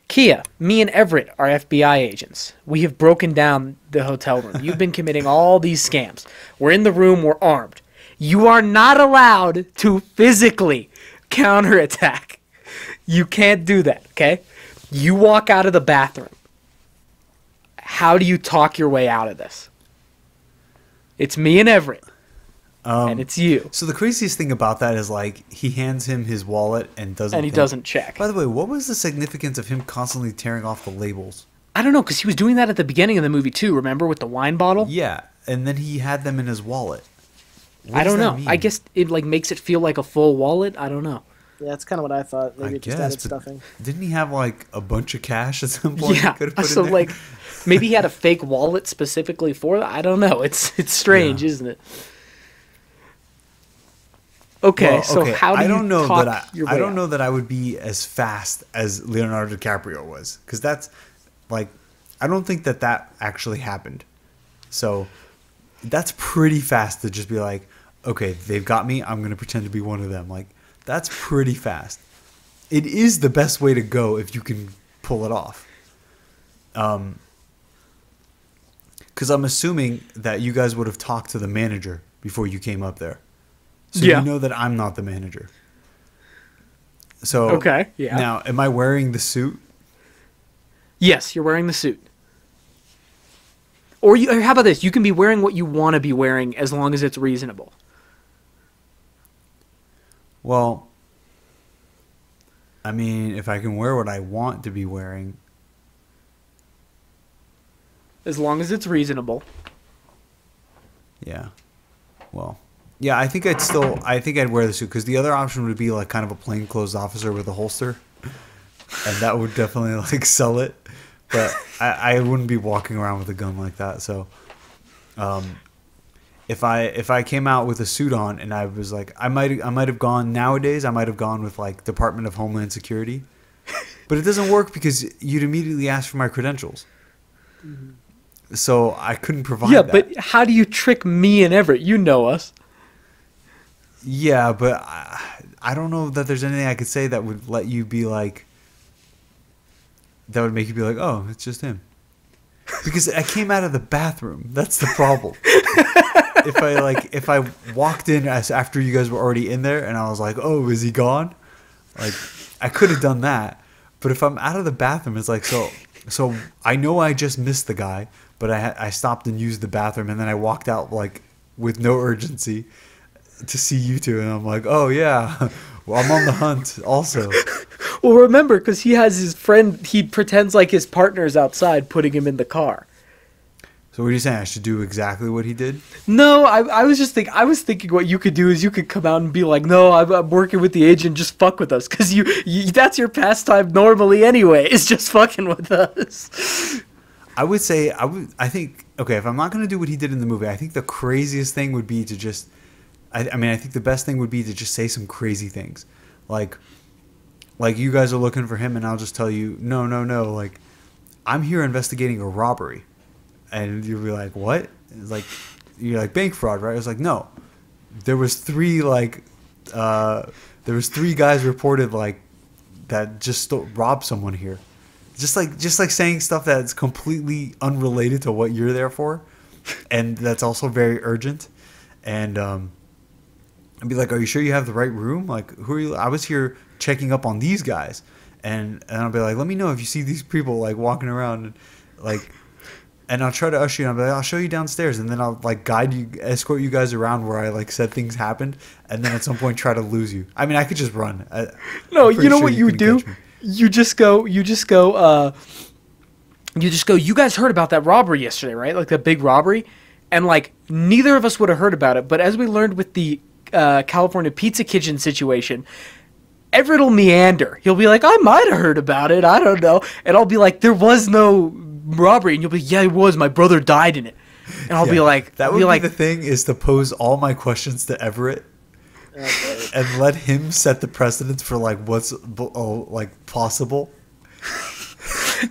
Kia, me and Everette are FBI agents. We have broken down the hotel room. You've been committing all these scams. We're in the room. We're armed. You are not allowed to physically counterattack. You can't do that, okay? You walk out of the bathroom. How do you talk your way out of this? It's me and Everette. And it's you. So the craziest thing about that is, like, he hands him his wallet and doesn't doesn't check. By the way, what was the significance of him constantly tearing off the labels? I don't know, because he was doing that at the beginning of the movie too. Remember, with the wine bottle? Yeah, and then he had them in his wallet. I don't know. I guess it like makes it feel like a full wallet. I don't know. Yeah, that's kind of what I thought. Maybe it just added stuffing. Didn't he have like a bunch of cash at some point? Yeah, so like maybe he had a fake wallet specifically for that. I don't know. It's strange, isn't it? Okay, so how do you I don't know that I would be as fast as Leonardo DiCaprio was, because that's like, I don't think that actually happened. So that's pretty fast to just be like, okay, they've got me, I'm gonna pretend to be one of them. Like, that's pretty fast. It is the best way to go if you can pull it off. Because I'm assuming that you guys would have talked to the manager before you came up there. So you know that I'm not the manager. So okay, yeah. Now, am I wearing the suit? Yes, you're wearing the suit. Or how about this? You can be wearing what you want to be wearing as long as it's reasonable. Well, I mean, if I can wear what I want to be wearing. As long as it's reasonable. Yeah. Well, yeah, I think I'd wear the suit, because the other option would be like kind of a plainclothes officer with a holster. And that would definitely like sell it. But I wouldn't be walking around with a gun like that. So if I came out with a suit on and I was like, I might have gone nowadays, I might have gone with like Department of Homeland Security. But it doesn't work because you'd immediately ask for my credentials. Mm-hmm. So I couldn't provide that. Yeah, but how do you trick me and Everett? You know us. Yeah, but I don't know that there's anything I could say that would let you be like, that would make you be like, oh, it's just him. Because I came out of the bathroom. That's the problem. If I walked in after you guys were already in there and I was like, oh, is he gone? Like, I could have done that. But if I'm out of the bathroom, it's like, so I know I just missed the guy, but I stopped and used the bathroom, and then I walked out like with no urgency to see you two, and I'm like, oh yeah, well, I'm on the hunt also. Well, remember, because he has his friend, he pretends like his partner's outside putting him in the car. So what are you saying? I should do exactly what he did? No, I was just thinking. I was thinking what you could do is you could come out and be like, "No, I'm working with the agent. Just fuck with us, because you that's your pastime normally anyway. It's just fucking with us." I would say I think okay. If I'm not gonna do what he did in the movie, I think the craziest thing would be to just. I mean, I think the best thing would be to just say some crazy things, like you guys are looking for him, and I'll just tell you, no, like I'm here investigating a robbery. And you'll be like, what? It's like, you're like, bank fraud, right? I was like, no. There was three guys reported like that just robbed someone here. Just like saying stuff that's completely unrelated to what you're there for, and that's also very urgent. And I'd be like, are you sure you have the right room? Like, who are you? I was here checking up on these guys, and I'll be like, let me know if you see these people like walking around, and, like. And I'll try to usher you, and I'll be like, I'll show you downstairs, and then I'll like guide you, escort you guys around where I like said things happened, and then at some point try to lose you. I mean, I could just run. No, you know what you do? You just go. You guys heard about that robbery yesterday, right? Like that big robbery, and like neither of us would have heard about it. But as we learned with the California Pizza Kitchen situation, Everett will meander. He'll be like, I might have heard about it. I don't know. And I'll be like, there was no robbery. And you'll be like, yeah, it was. My brother died in it. And I'll be like... That would be like, the thing is to pose all my questions to Everett and let him set the precedence for like what's like possible.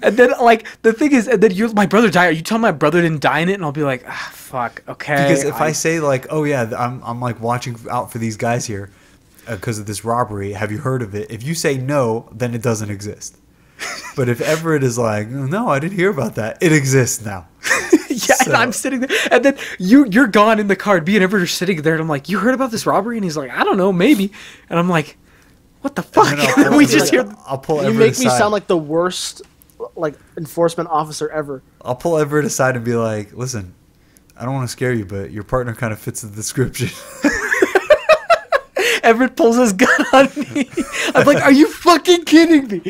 And then like the thing is, and then my brother died. You tell my brother didn't die in it, and I'll be like, fuck, okay. Because if I say like, oh yeah, I'm like watching out for these guys here because of this robbery. Have you heard of it? If you say no, then it doesn't exist. But if Everett is like, no, I didn't hear about that, it exists now. Yeah, so. And I'm sitting there, and then you're gone in the car. Me and Everett are sitting there, and I'm like, you heard about this robbery? And he's like, I don't know, maybe. And I'm like, what the fuck? We just hear. I'll pull Everett aside. You make me sound like the worst like enforcement officer ever. I'll pull Everett aside and be like, listen, I don't want to scare you, but your partner kind of fits the description. Everett pulls his gun on me. I'm like, are you fucking kidding me?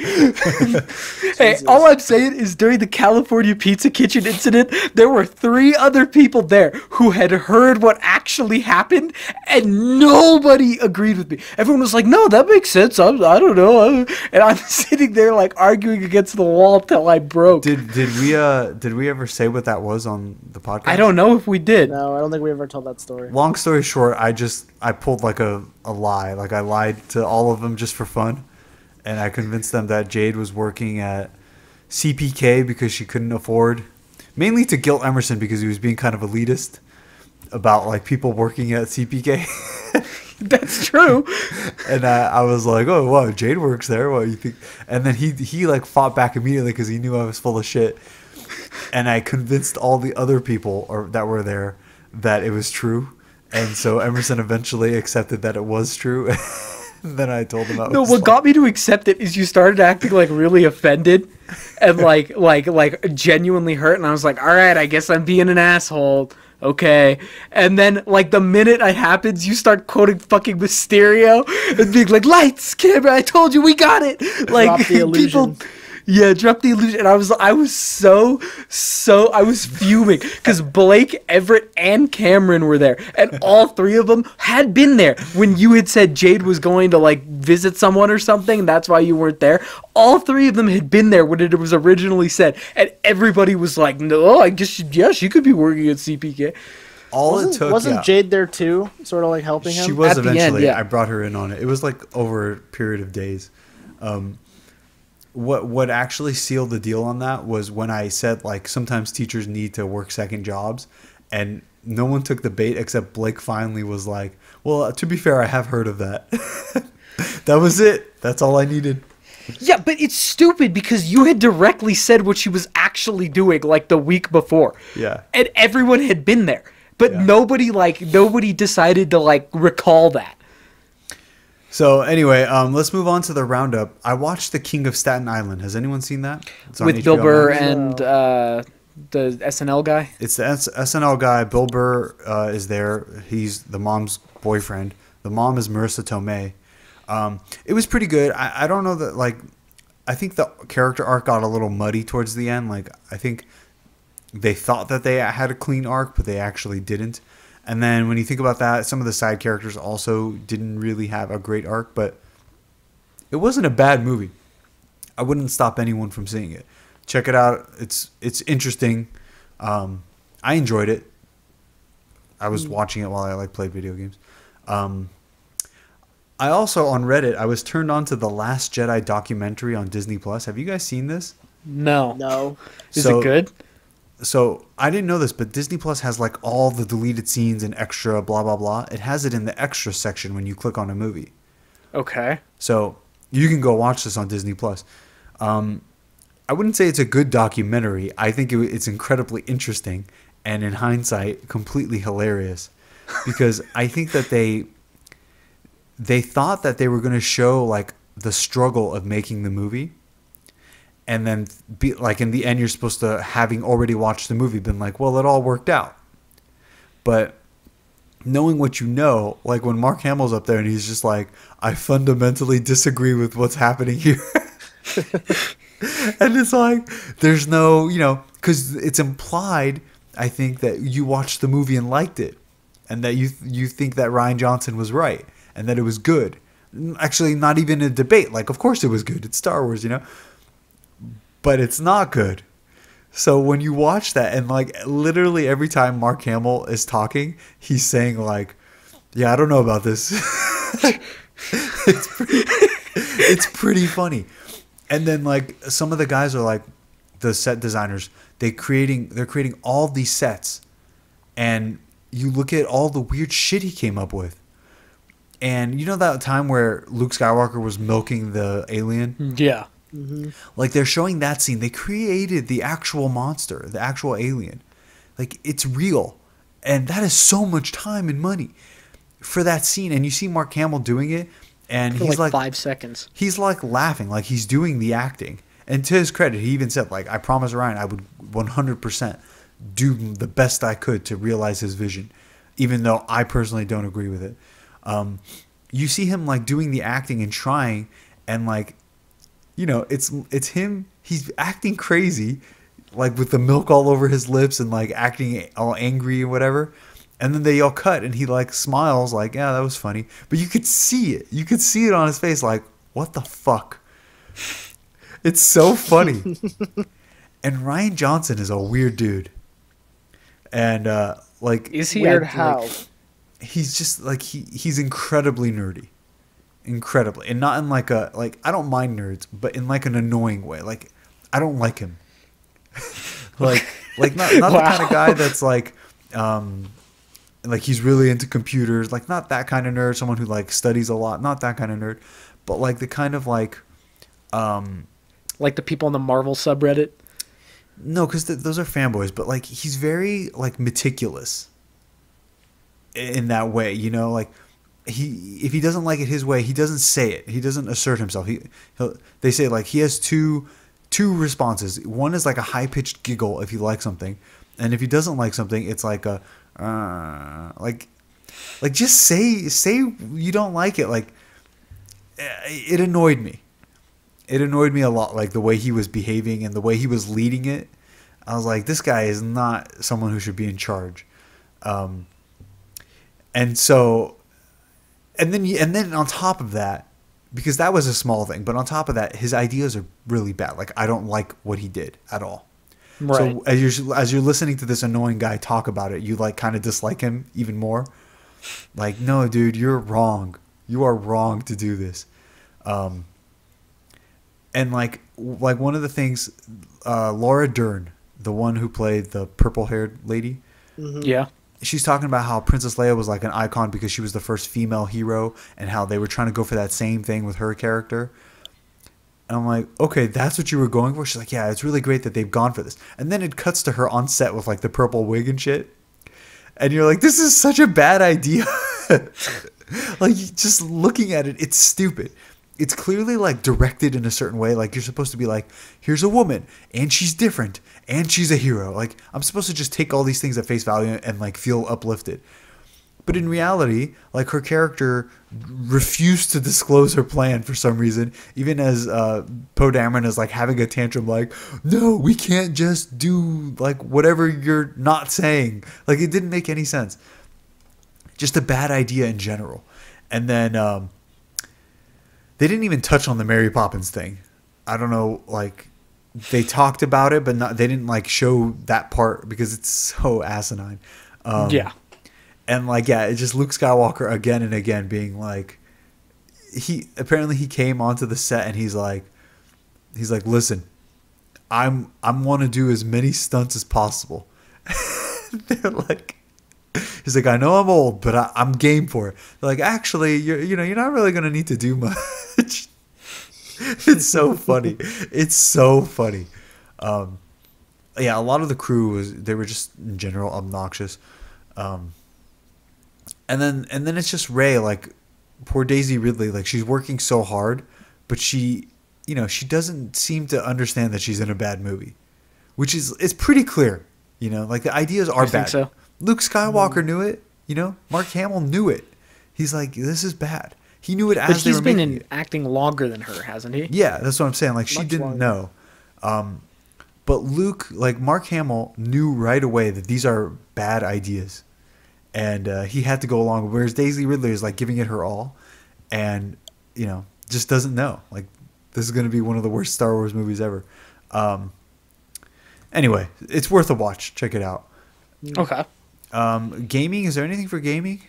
Hey, all I'm saying is during the California Pizza Kitchen incident, there were 3 other people there who had heard what actually happened, and nobody agreed with me. Everyone was like, no, that makes sense. I don't know. And I'm sitting there like arguing against the wall till I broke. Did we ever say what that was on the podcast? I don't know if we did. No, I don't think we ever told that story. Long story short, I pulled like a lie. Like I lied to all of them just for fun, and I convinced them that Jade was working at CPK because she couldn't afford, mainly to guilt Emerson because he was being kind of elitist about like people working at CPK. That's true. And I was like, oh wow, Jade works there. What do you think? And then he like fought back immediately because he knew I was full of shit. And I convinced all the other people that were there that it was true. And so Emerson eventually accepted that it was true. And then I told him I was No, what got me to accept it is you started acting like really offended and like genuinely hurt, and I was like, all right, I guess I'm being an asshole. Okay. And then like the minute it happens, you start quoting fucking Mysterio and being like, lights, camera, I told you we got it. Like Drop the illusion. people. Yeah, drop the illusion. And I was I was fuming because Blake, Everett, and Cameron were there, and all 3 of them had been there when you had said Jade was going to like visit someone or something, and that's why you weren't there. All 3 of them had been there when it was originally said, and everybody was like, "No, I guess she could be working at CPK." Wasn't Jade there too, sort of like helping him? She was At the end, eventually. yeah. I brought her in on it. It was like over a period of days. What actually sealed the deal on that was when I said like sometimes teachers need to work second jobs, and no one took the bait except Blake. Finally was like, well, to be fair, I have heard of that. That was it. That's all I needed. Yeah, but it's stupid because you had directly said what she was actually doing like the week before. Yeah. And everyone had been there. But Yeah. nobody decided to like recall that. So anyway, let's move on to the roundup. I watched The King of Staten Island. Has anyone seen that? It's on With HBO Bill Burr Max. and the SNL guy. It's the SNL guy. Bill Burr is there. He's the mom's boyfriend. The mom is Marissa Tomei. It was pretty good. I don't know that, like, I think the character arc got a little muddy towards the end. Like, I think they thought that they had a clean arc, but they actually didn't. And then when you think about that, some of the side characters also didn't really have a great arc, but it wasn't a bad movie. I wouldn't stop anyone from seeing it. Check it out. It's interesting. I enjoyed it. I was watching it while I like played video games. I also on Reddit I was turned on to the Last Jedi documentary on Disney Plus. Have you guys seen this? No. No. Is it good? So I didn't know this, but Disney Plus has like all the deleted scenes and extra blah blah blah. It has it in the extra section when you click on a movie. Okay. So you can go watch this on Disney Plus. I wouldn't say it's a good documentary. I think it's incredibly interesting and in hindsight completely hilarious, because I think that they thought that they were going to show like the struggle of making the movie. And then, be like in the end, you're supposed to, having already watched the movie, been like, well, it all worked out. But knowing what you know, like when Mark Hamill's up there and he's just like, I fundamentally disagree with what's happening here. And it's like, there's no, because it's implied, I think, that you watched the movie and liked it. And that you think that Rian Johnson was right and that it was good. Actually, not even a debate. Like, of course it was good. It's Star Wars, But it's not good. So when you watch that, and like literally every time Mark Hamill is talking, he's saying like, yeah, I don't know about this. It's pretty funny. And then like some of the guys are like the set designers, they're creating all these sets, and you look at all the weird shit he came up with. And you know that time where Luke Skywalker was milking the alien? Yeah. Mm-hmm. Like they're showing that scene. They created the actual monster, the actual alien. Like it's real. And that is so much time and money for that scene. And you see Mark Hamill doing it, and For he's like 5 seconds. He's like laughing, like he's doing the acting. And to his credit, he even said, like, I promise Ryan, I would 100% do the best I could to realize his vision, even though I personally don't agree with it. you see him like doing the acting and trying, and like, you know, it's him. He's acting crazy, like with the milk all over his lips and like acting all angry and whatever. And then they all cut, and he like smiles, like, yeah, that was funny. But you could see it. You could see it on his face, like, what the fuck? It's so funny. And Ryan Johnson is a weird dude. And like, Is he Weird how? he's just like he's incredibly nerdy. Incredibly. And not in like a like I don't mind nerds, but in like an annoying way. Like I don't like him. like not Wow. the kind of guy that's like he's really into computers, like not that kind of nerd, someone who like studies a lot, not that kind of nerd, but like the kind of like Like the people on the Marvel subreddit? no, because those are fanboys, but like he's very like meticulous in that way, you know, like if he doesn't like it his way, he doesn't say it, he doesn't assert himself. They say like he has two responses. One is like a high-pitched giggle if he likes something, and if he doesn't like something, it's like a like just say you don't like it. Like it annoyed me. It annoyed me a lot, like the way he was behaving and the way he was leading it. I was like, this guy is not someone who should be in charge. And so, and then on top of that, because that was a small thing, but on top of that, his ideas are really bad. Like I don't like what he did at all. Right. So as you're listening to this annoying guy talk about it, you like kind of dislike him even more. Like, no, dude, you're wrong. You are wrong to do this. And like one of the things, Laura Dern, the one who played the purple-haired lady, Yeah. she's talking about how Princess Leia was like an icon because she was the first female hero, and how they were trying to go for that same thing with her character. And I'm like, okay, that's what you were going for? She's like, yeah, it's really great that they've gone for this. And then it cuts to her on set with like the purple wig and shit. And you're like, this is such a bad idea. Like, just looking at it, it's stupid. It's clearly like directed in a certain way. Like you're supposed to be like, here's a woman and she's different and she's a hero. Like I'm supposed to just take all these things at face value and like feel uplifted. But in reality, like her character refused to disclose her plan for some reason, even as Poe Dameron is like having a tantrum, like, no, we can't just do like whatever you're not saying. Like it didn't make any sense. Just a bad idea in general. And then they didn't even touch on the Mary Poppins thing. I don't know, like they talked about it, but they didn't like show that part because it's so asinine. Yeah. And like, yeah, it's just Luke Skywalker again and again being like, he came onto the set and he's like, listen, I'm want to do as many stunts as possible. They're like, he's like, I know I'm old, but I'm game for it. They're like, actually, you're not really gonna need to do much. It's so funny. It's so funny. Yeah, a lot of the crew they were just in general obnoxious. And then it's just Rey, like poor Daisy Ridley, like she's working so hard, but she doesn't seem to understand that she's in a bad movie, which it's pretty clear, like the ideas are bad. Think so? Luke Skywalker knew it, Mark Hamill knew it. He's like, this is bad. He knew it as But they he's were been making in it. acting longer than her, hasn't he? Yeah, that's what I'm saying. Like she Much didn't longer. know. But Luke, like Mark Hamill knew right away that these are bad ideas. And he had to go along. Whereas Daisy Ridley is like giving it her all, and just doesn't know. Like this is going to be one of the worst Star Wars movies ever. Anyway, it's worth a watch. Check it out. Okay. Gaming? Is there anything for gaming?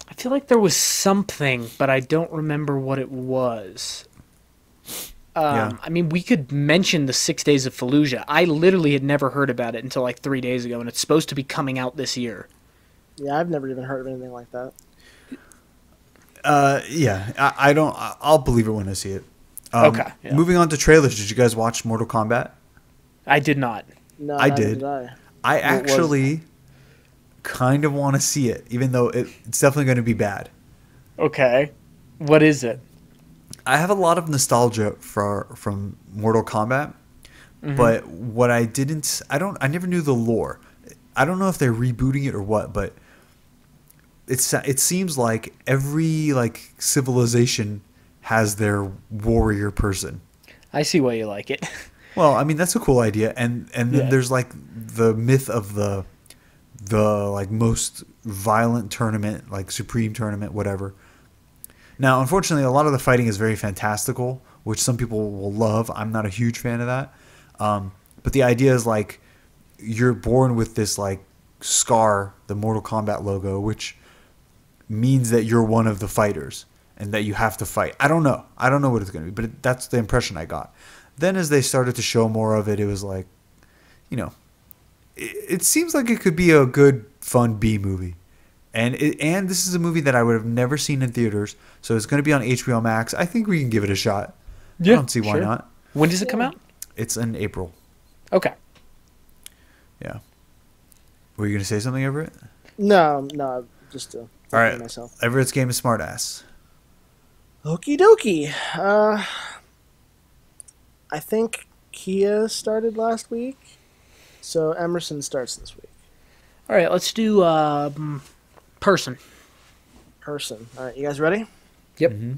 I feel like there was something, but I don't remember what it was. Yeah. I mean, we could mention the 6 Days of Fallujah. I literally had never heard about it until like 3 days ago, and it's supposed to be coming out this year. Yeah, I've never even heard of anything like that. Yeah, I don't. I'll believe it when I see it. Okay, yeah. Moving on to trailers. Did you guys watch Mortal Kombat? I did not. No, I neither did. I. I What was actually kind of want to see it, even though it's definitely going to be bad. Okay. What is it? I have a lot of nostalgia from Mortal Kombat, but what I never knew the lore. I don't know if they're rebooting it or what, but it seems like every like civilization has their warrior person. I see why you like it. Well, I mean that's a cool idea, and then Yeah. there's like the myth of the like most violent tournament, like supreme tournament, whatever. Now, unfortunately, a lot of the fighting is very fantastical, which some people will love. I'm not a huge fan of that, but the idea is like you're born with this like scar, the Mortal Kombat logo, which means that you're one of the fighters and that you have to fight. I don't know what it's going to be, but that's the impression I got. Then as they started to show more of it, it was like, you know, it seems like it could be a good, fun B movie. And this is a movie that I would have never seen in theaters, so it's going to be on HBO Max. I think we can give it a shot. Yeah, I don't see why sure. not. When does it come out? It's in April. Okay. Yeah. Were you going to say something, Everett? No, just to All right. myself. Everett's Game of Smartass. Okie dokie. I think Kia started last week, so Emerson starts this week. All right, let's do person. Person. All right, you guys ready? Yep. Mm-hmm.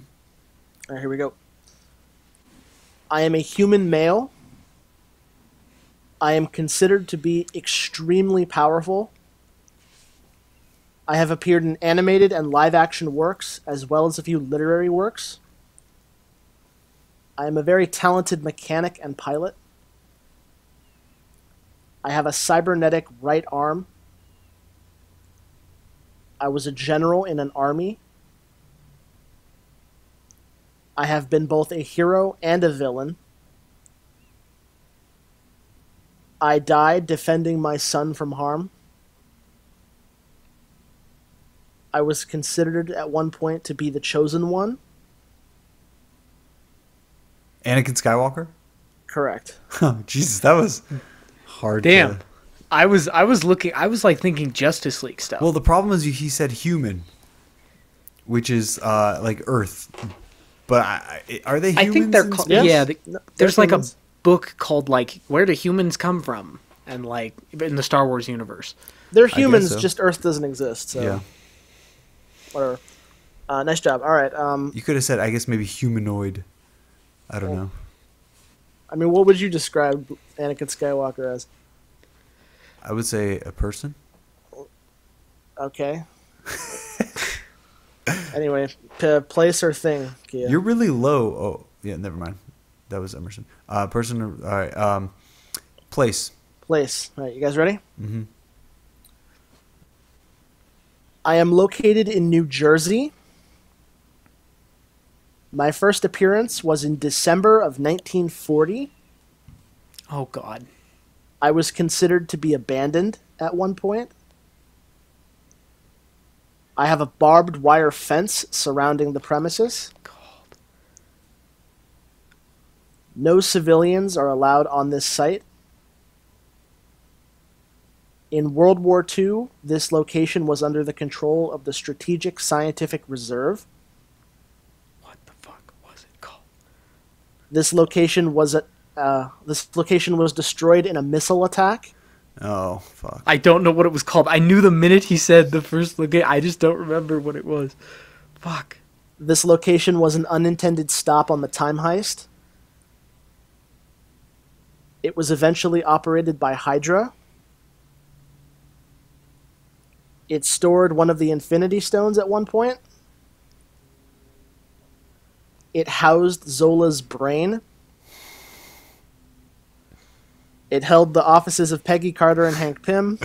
All right, here we go. I am a human male. I am considered to be extremely powerful. I have appeared in animated and live-action works, as well as a few literary works. I am a very talented mechanic and pilot. I have a cybernetic right arm. I was a general in an army. I have been both a hero and a villain. I died defending my son from harm. I was considered at one point to be the chosen one. Anakin Skywalker? Correct. Oh, Jesus, that was hard. Damn. I was like thinking Justice League stuff. Well, the problem is he said human, which is like Earth. But are they humans? I think they're in called. space? Yeah, there's like humans. a book called like Where Do Humans Come From, and like in the Star Wars universe. They're humans, so. just Earth doesn't exist. So Yeah. whatever. Nice job. All right. You could have said, I guess, maybe humanoid. I don't know. I mean, what would you describe Anakin Skywalker as? I would say a person. Okay. Anyway, place or thing, Kia? You're really low. Oh, yeah, never mind. That was Emerson. Person. All right. Place. Place. All right, you guys ready? Mm-hmm. I am located in New Jersey. My first appearance was in December of 1940. Oh God. I was considered to be abandoned at one point. I have a barbed wire fence surrounding the premises. No civilians are allowed on this site. In World War II, this location was under the control of the Strategic Scientific Reserve. What the fuck was it called? This location was destroyed in a missile attack. Oh, fuck. I don't know what it was called. I knew the minute he said the first location. I just don't remember what it was. Fuck. This location was an unintended stop on the time heist. It was eventually operated by Hydra. It stored one of the Infinity Stones at one point. It housed Zola's brain. It held the offices of Peggy Carter and Hank Pym.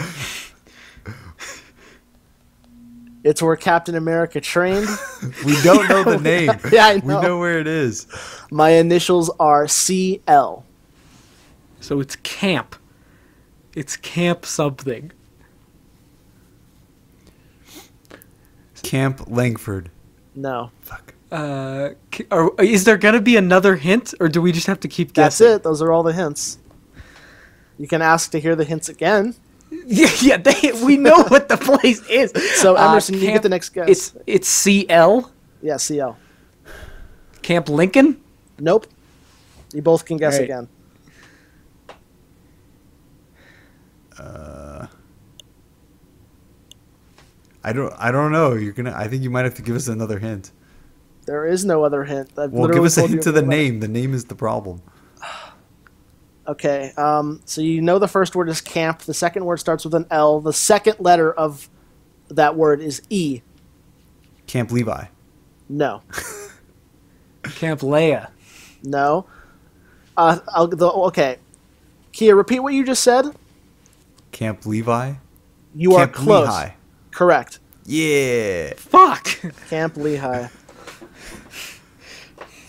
It's where Captain America trained. We don't know the name. Yeah, I know. We know where it is. My initials are CL. So it's camp. It's camp something. Camp Langford. No. Fuck. Is there gonna be another hint, or do we just have to keep That's guessing? it. Those are all the hints. You can ask to hear the hints again. Yeah. We know what the place is. So, Emerson, you get the next guess. It's CL. Yeah, CL. Camp Lincoln. Nope. You both can guess All right. again. I don't know. I think you might have to give us another hint. There is no other hint. Well, give us a hint to the name. The name is the problem. Okay, so you know the first word is camp. The second word starts with an L. The second letter of that word is E. Camp Levi. No. Camp Leia. No. Okay. Kia, repeat what you just said. Camp Levi? You Camp are close. Lehigh. Correct. Yeah. Fuck. Camp Lehigh.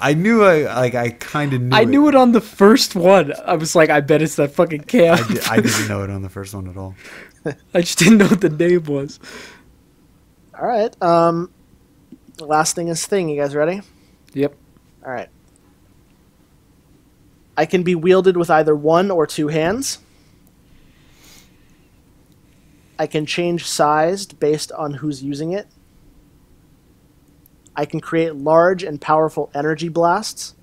I knew I kind of knew I knew it on the first one. I was like, I bet it's that fucking camp. I didn't know it on the first one at all. I just didn't know what the name was. All right. The last thing is thing. You guys ready? Yep. All right. I can be wielded with either one or two hands. I can change size based on who's using it. I can create large and powerful energy blasts.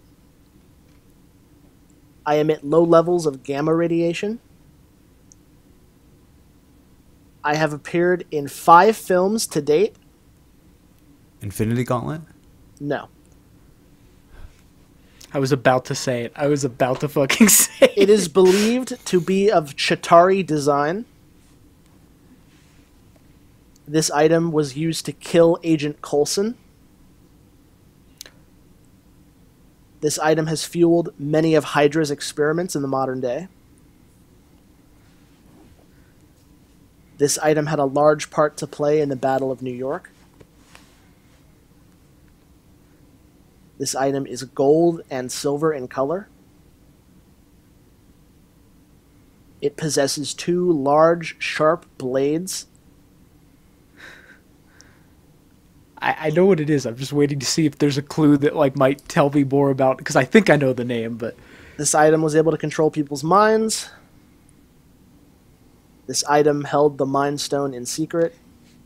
I emit low levels of gamma radiation. I have appeared in 5 films to date. Infinity Gauntlet? No. I was about to say it. I was about to fucking say it. It is believed to be of Chitauri design. This item was used to kill Agent Coulson. This item has fueled many of Hydra's experiments in the modern day. This item had a large part to play in the Battle of New York. This item is gold and silver in color. It possesses 2 large, sharp blades. I know what it is. I'm just waiting to see if there's a clue that like might tell me more about, because I think I know the name, but This item was able to control people's minds. This item held the Mind Stone in secret.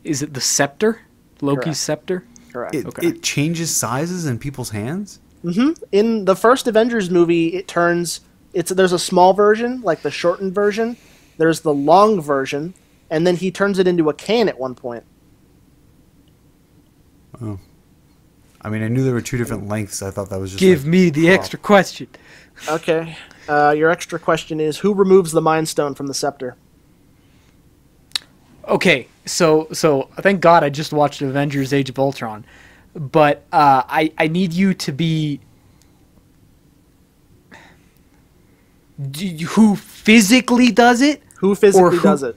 is it the scepter? Loki's Correct. scepter? Correct. It changes sizes in people's hands? In the first Avengers movie, there's a small version, like the shortened version. There's the long version, and then he turns it into a can at one point. Oh. I mean, I knew there were 2 different lengths. I thought that was just Give like, me the prop. extra question. Okay. Your extra question is, who removes the Mind Stone from the scepter? Okay, so thank God I just watched Avengers: Age of Ultron, but I need you to be who physically does it? Who physically who- does it?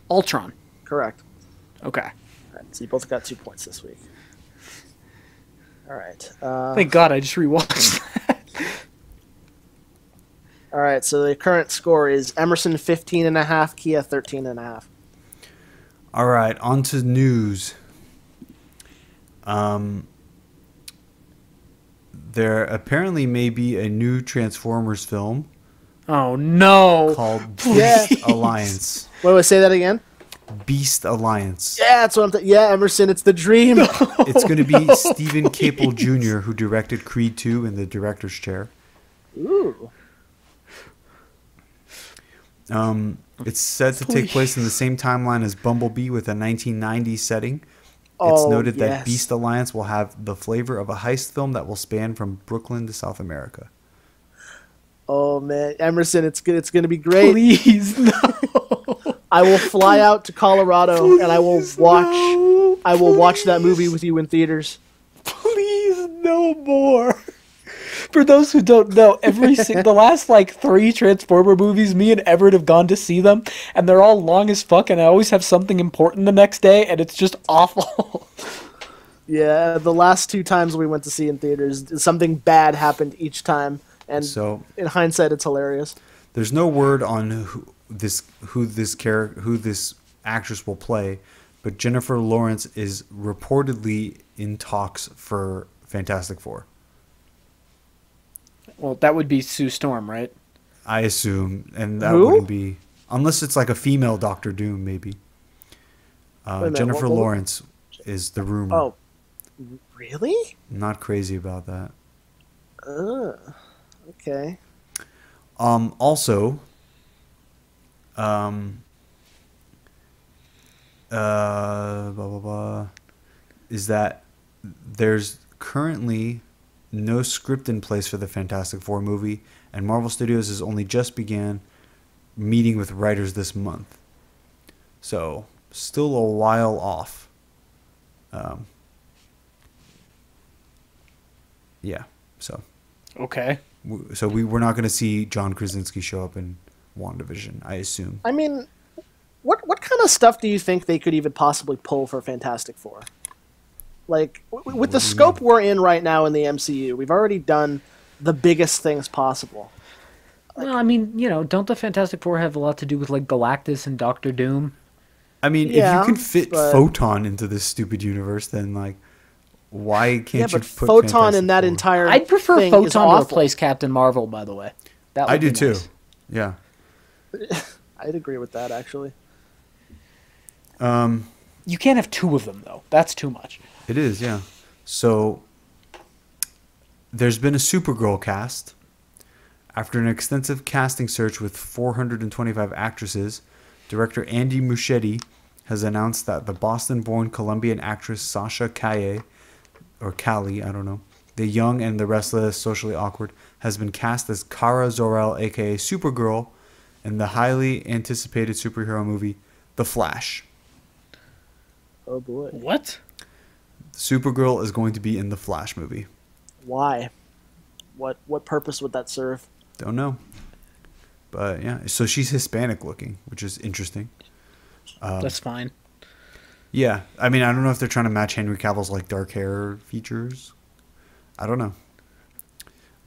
Ultron. Correct. Okay. All right, so you both got 2 points this week. All right. Thank God I just rewatched that. All right, so the current score is Emerson 15.5, Kia 13.5. All right, on to news. There apparently may be a new Transformers film Oh no. called Yeah. Beast Alliance. Wait, say that again? Beast Alliance. Yeah, that's what I'm Yeah, Emerson, it's the dream. It's going to be Stephen Caple Jr., who directed Creed 2 in the director's chair. Ooh. It's said to take place in the same timeline as Bumblebee with a 1990s setting. It's Oh, noted that yes. Beast Alliance will have the flavor of a heist film that will span from Brooklyn to South America. Oh man, Emerson, it's good. It's gonna be great. Please no. I will fly out to Colorado and I will watch. No. I will watch that movie with you in theaters. Please no more. For those who don't know, the last like 3 Transformer movies, me and Everett have gone to see them, and they're all long as fuck, and I always have something important the next day, and it's just awful. Yeah, the last 2 times we went to see in theaters, something bad happened each time, and So in hindsight, it's hilarious. there's no word on who this actress will play, but Jennifer Lawrence is reportedly in talks for Fantastic Four. Well, that would be Sue Storm, right? I assume, and that Who? wouldn't be unless it's like a female Doctor Doom, maybe. a minute, Jennifer what- Lawrence is the rumor. Oh, really? Not crazy about that. Okay. Also, blah blah blah, is that there's currently no script in place for the Fantastic Four movie, and Marvel Studios has only just began meeting with writers this month. So, still a while off. Yeah, so. Okay. So we're not going to see John Krasinski show up in WandaVision, I assume. I mean, what kind of stuff do you think they could even possibly pull for Fantastic Four? Like, with the scope we're in right now in the MCU, we've already done the biggest things possible. Well, I mean, don't the Fantastic Four have a lot to do with, like, Galactus and Doctor Doom? I mean, Yeah, if you could fit but- Photon into this stupid universe, then, like, why can't you but put Photon Fantastic in that Four? entire I'd prefer thing is Photon to awful. replace Captain Marvel, by the way. That would I do be too. nice. Yeah. I'd agree with that, actually. You can't have two of them, though. That's too much. It is, yeah. So, there's been a Supergirl cast. After an extensive casting search with 425 actresses, director Andy Muschietti has announced that the Boston-born Colombian actress Sasha Calle, or Callie, I don't know, the young and the restless, socially awkward, has been cast as Kara Zor-El, aka Supergirl, in the highly anticipated superhero movie, The Flash. Oh boy. What? Supergirl is going to be in the Flash movie. Why? What purpose would that serve? Don't know. But yeah, so she's Hispanic looking, which is interesting. That's fine. Yeah, I mean, I don't know if they're trying to match Henry Cavill's like dark hair features. I don't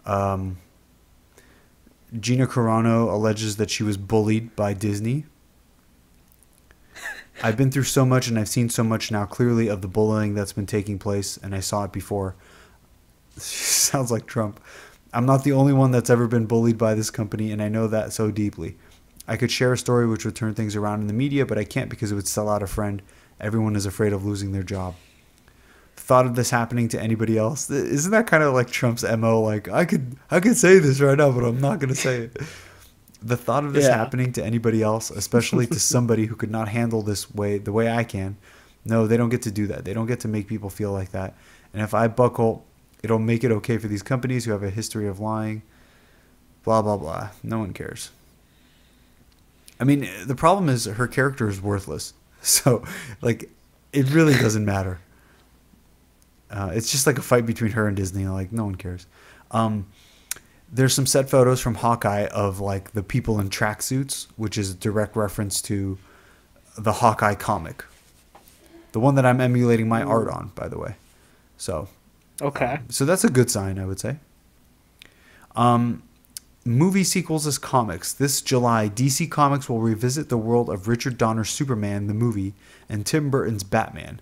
know. Gina Carano alleges that she was bullied by Disney. I've been through so much and I've seen so much now clearly of the bullying that's been taking place, and I saw it before. Sounds like Trump. I'm not the only one that's ever been bullied by this company, and I know that so deeply. I could share a story which would turn things around in the media, but I can't because it would sell out a friend. Everyone is afraid of losing their job. The thought of this happening to anybody else, isn't that kind of like Trump's MO? Like, I could say this right now, but I'm not going to say it. The thought of this happening to anybody else, especially to somebody who could not handle this the way I can, no, they don't get to do that. They don't get to make people feel like that. And if I buckle, it'll make it okay for these companies who have a history of lying. Blah, blah, blah. No one cares. I mean, the problem is her character is worthless. So, like, it really doesn't matter. It's just like a fight between her and Disney. Like, no one cares. There's some set photos from Hawkeye of, like, the people in tracksuits, which is a direct reference to the Hawkeye comic. The one that I'm emulating my art on, by the way. So, Okay. so that's a good sign, I would say. Movie sequels as comics. This July, DC Comics will revisit the world of Richard Donner's Superman, the movie, and Tim Burton's Batman.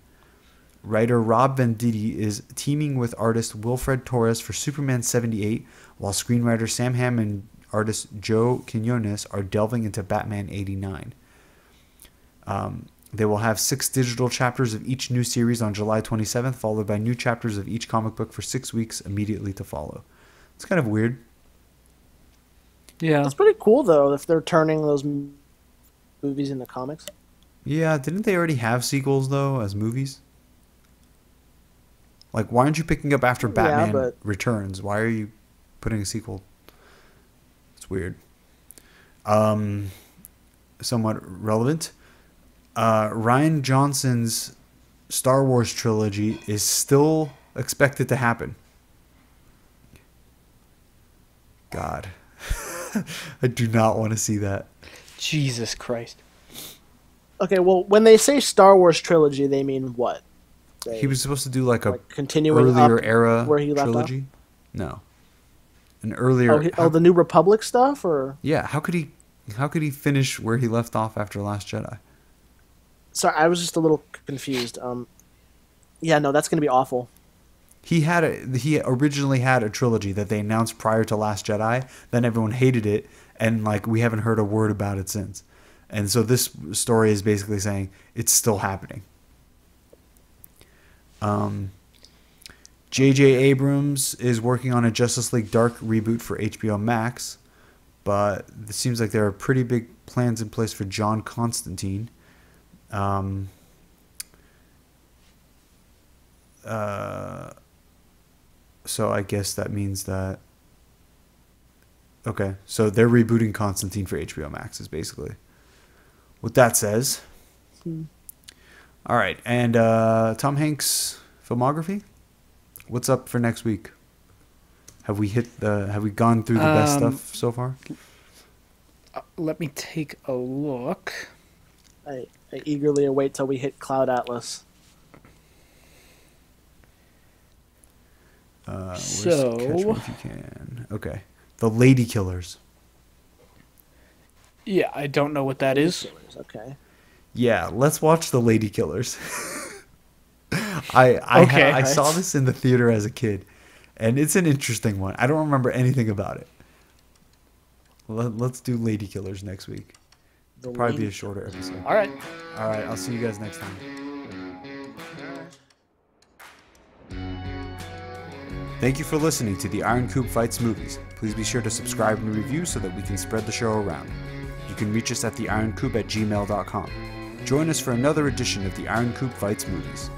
Writer Rob Venditti is teaming with artist Wilfred Torres for Superman 78, while screenwriter Sam Hamm and artist Joe Quinones are delving into Batman 89. They will have 6 digital chapters of each new series on July 27th, followed by new chapters of each comic book for 6 weeks immediately to follow. It's kind of weird. Yeah. It's pretty cool, though, if they're turning those movies into comics. Yeah, didn't they already have sequels, though, as movies? Like, why aren't you picking up after Batman Returns? Why are you putting a sequel? It's weird. Somewhat relevant. Rian Johnson's Star Wars trilogy is still expected to happen. God. I do not want to see that. Jesus Christ. Okay, well, when they say Star Wars trilogy, they mean what? He was supposed to do like a continuing earlier up era where he left trilogy. off? No, an earlier. The New Republic stuff, or yeah, how could he finish where he left off after Last Jedi? sorry, I was just a little confused. Yeah, no, that's gonna be awful. He originally had a trilogy that they announced prior to Last Jedi. Then everyone hated it, and like we haven't heard a word about it since. And so this story is basically saying it's still happening. J.J. Abrams is working on a Justice League Dark reboot for HBO Max, but it seems like there are pretty big plans in place for John Constantine. So I guess that means that. Okay, so they're rebooting Constantine for HBO Max, is basically what that says. All right, and Tom Hanks' filmography. What's up for next week? Have we gone through the best stuff so far? Let me take a look. I eagerly await till we hit Cloud Atlas. Catch Me If You Can. Okay. The Lady Killers. Yeah, I don't know what that is. Okay. Yeah, let's watch The Lady Killers. I saw this in the theater as a kid, and it's an interesting one. I don't remember anything about it. Let's do Lady Killers next week. It'll probably be a shorter episode. All right. I'll see you guys next time. Thank you for listening to the Iron Coop Fights Movies. Please be sure to subscribe and review so that we can spread the show around. You can reach us at theironcoop@gmail.com. Join us for another edition of the Iron Coop Fights Movies.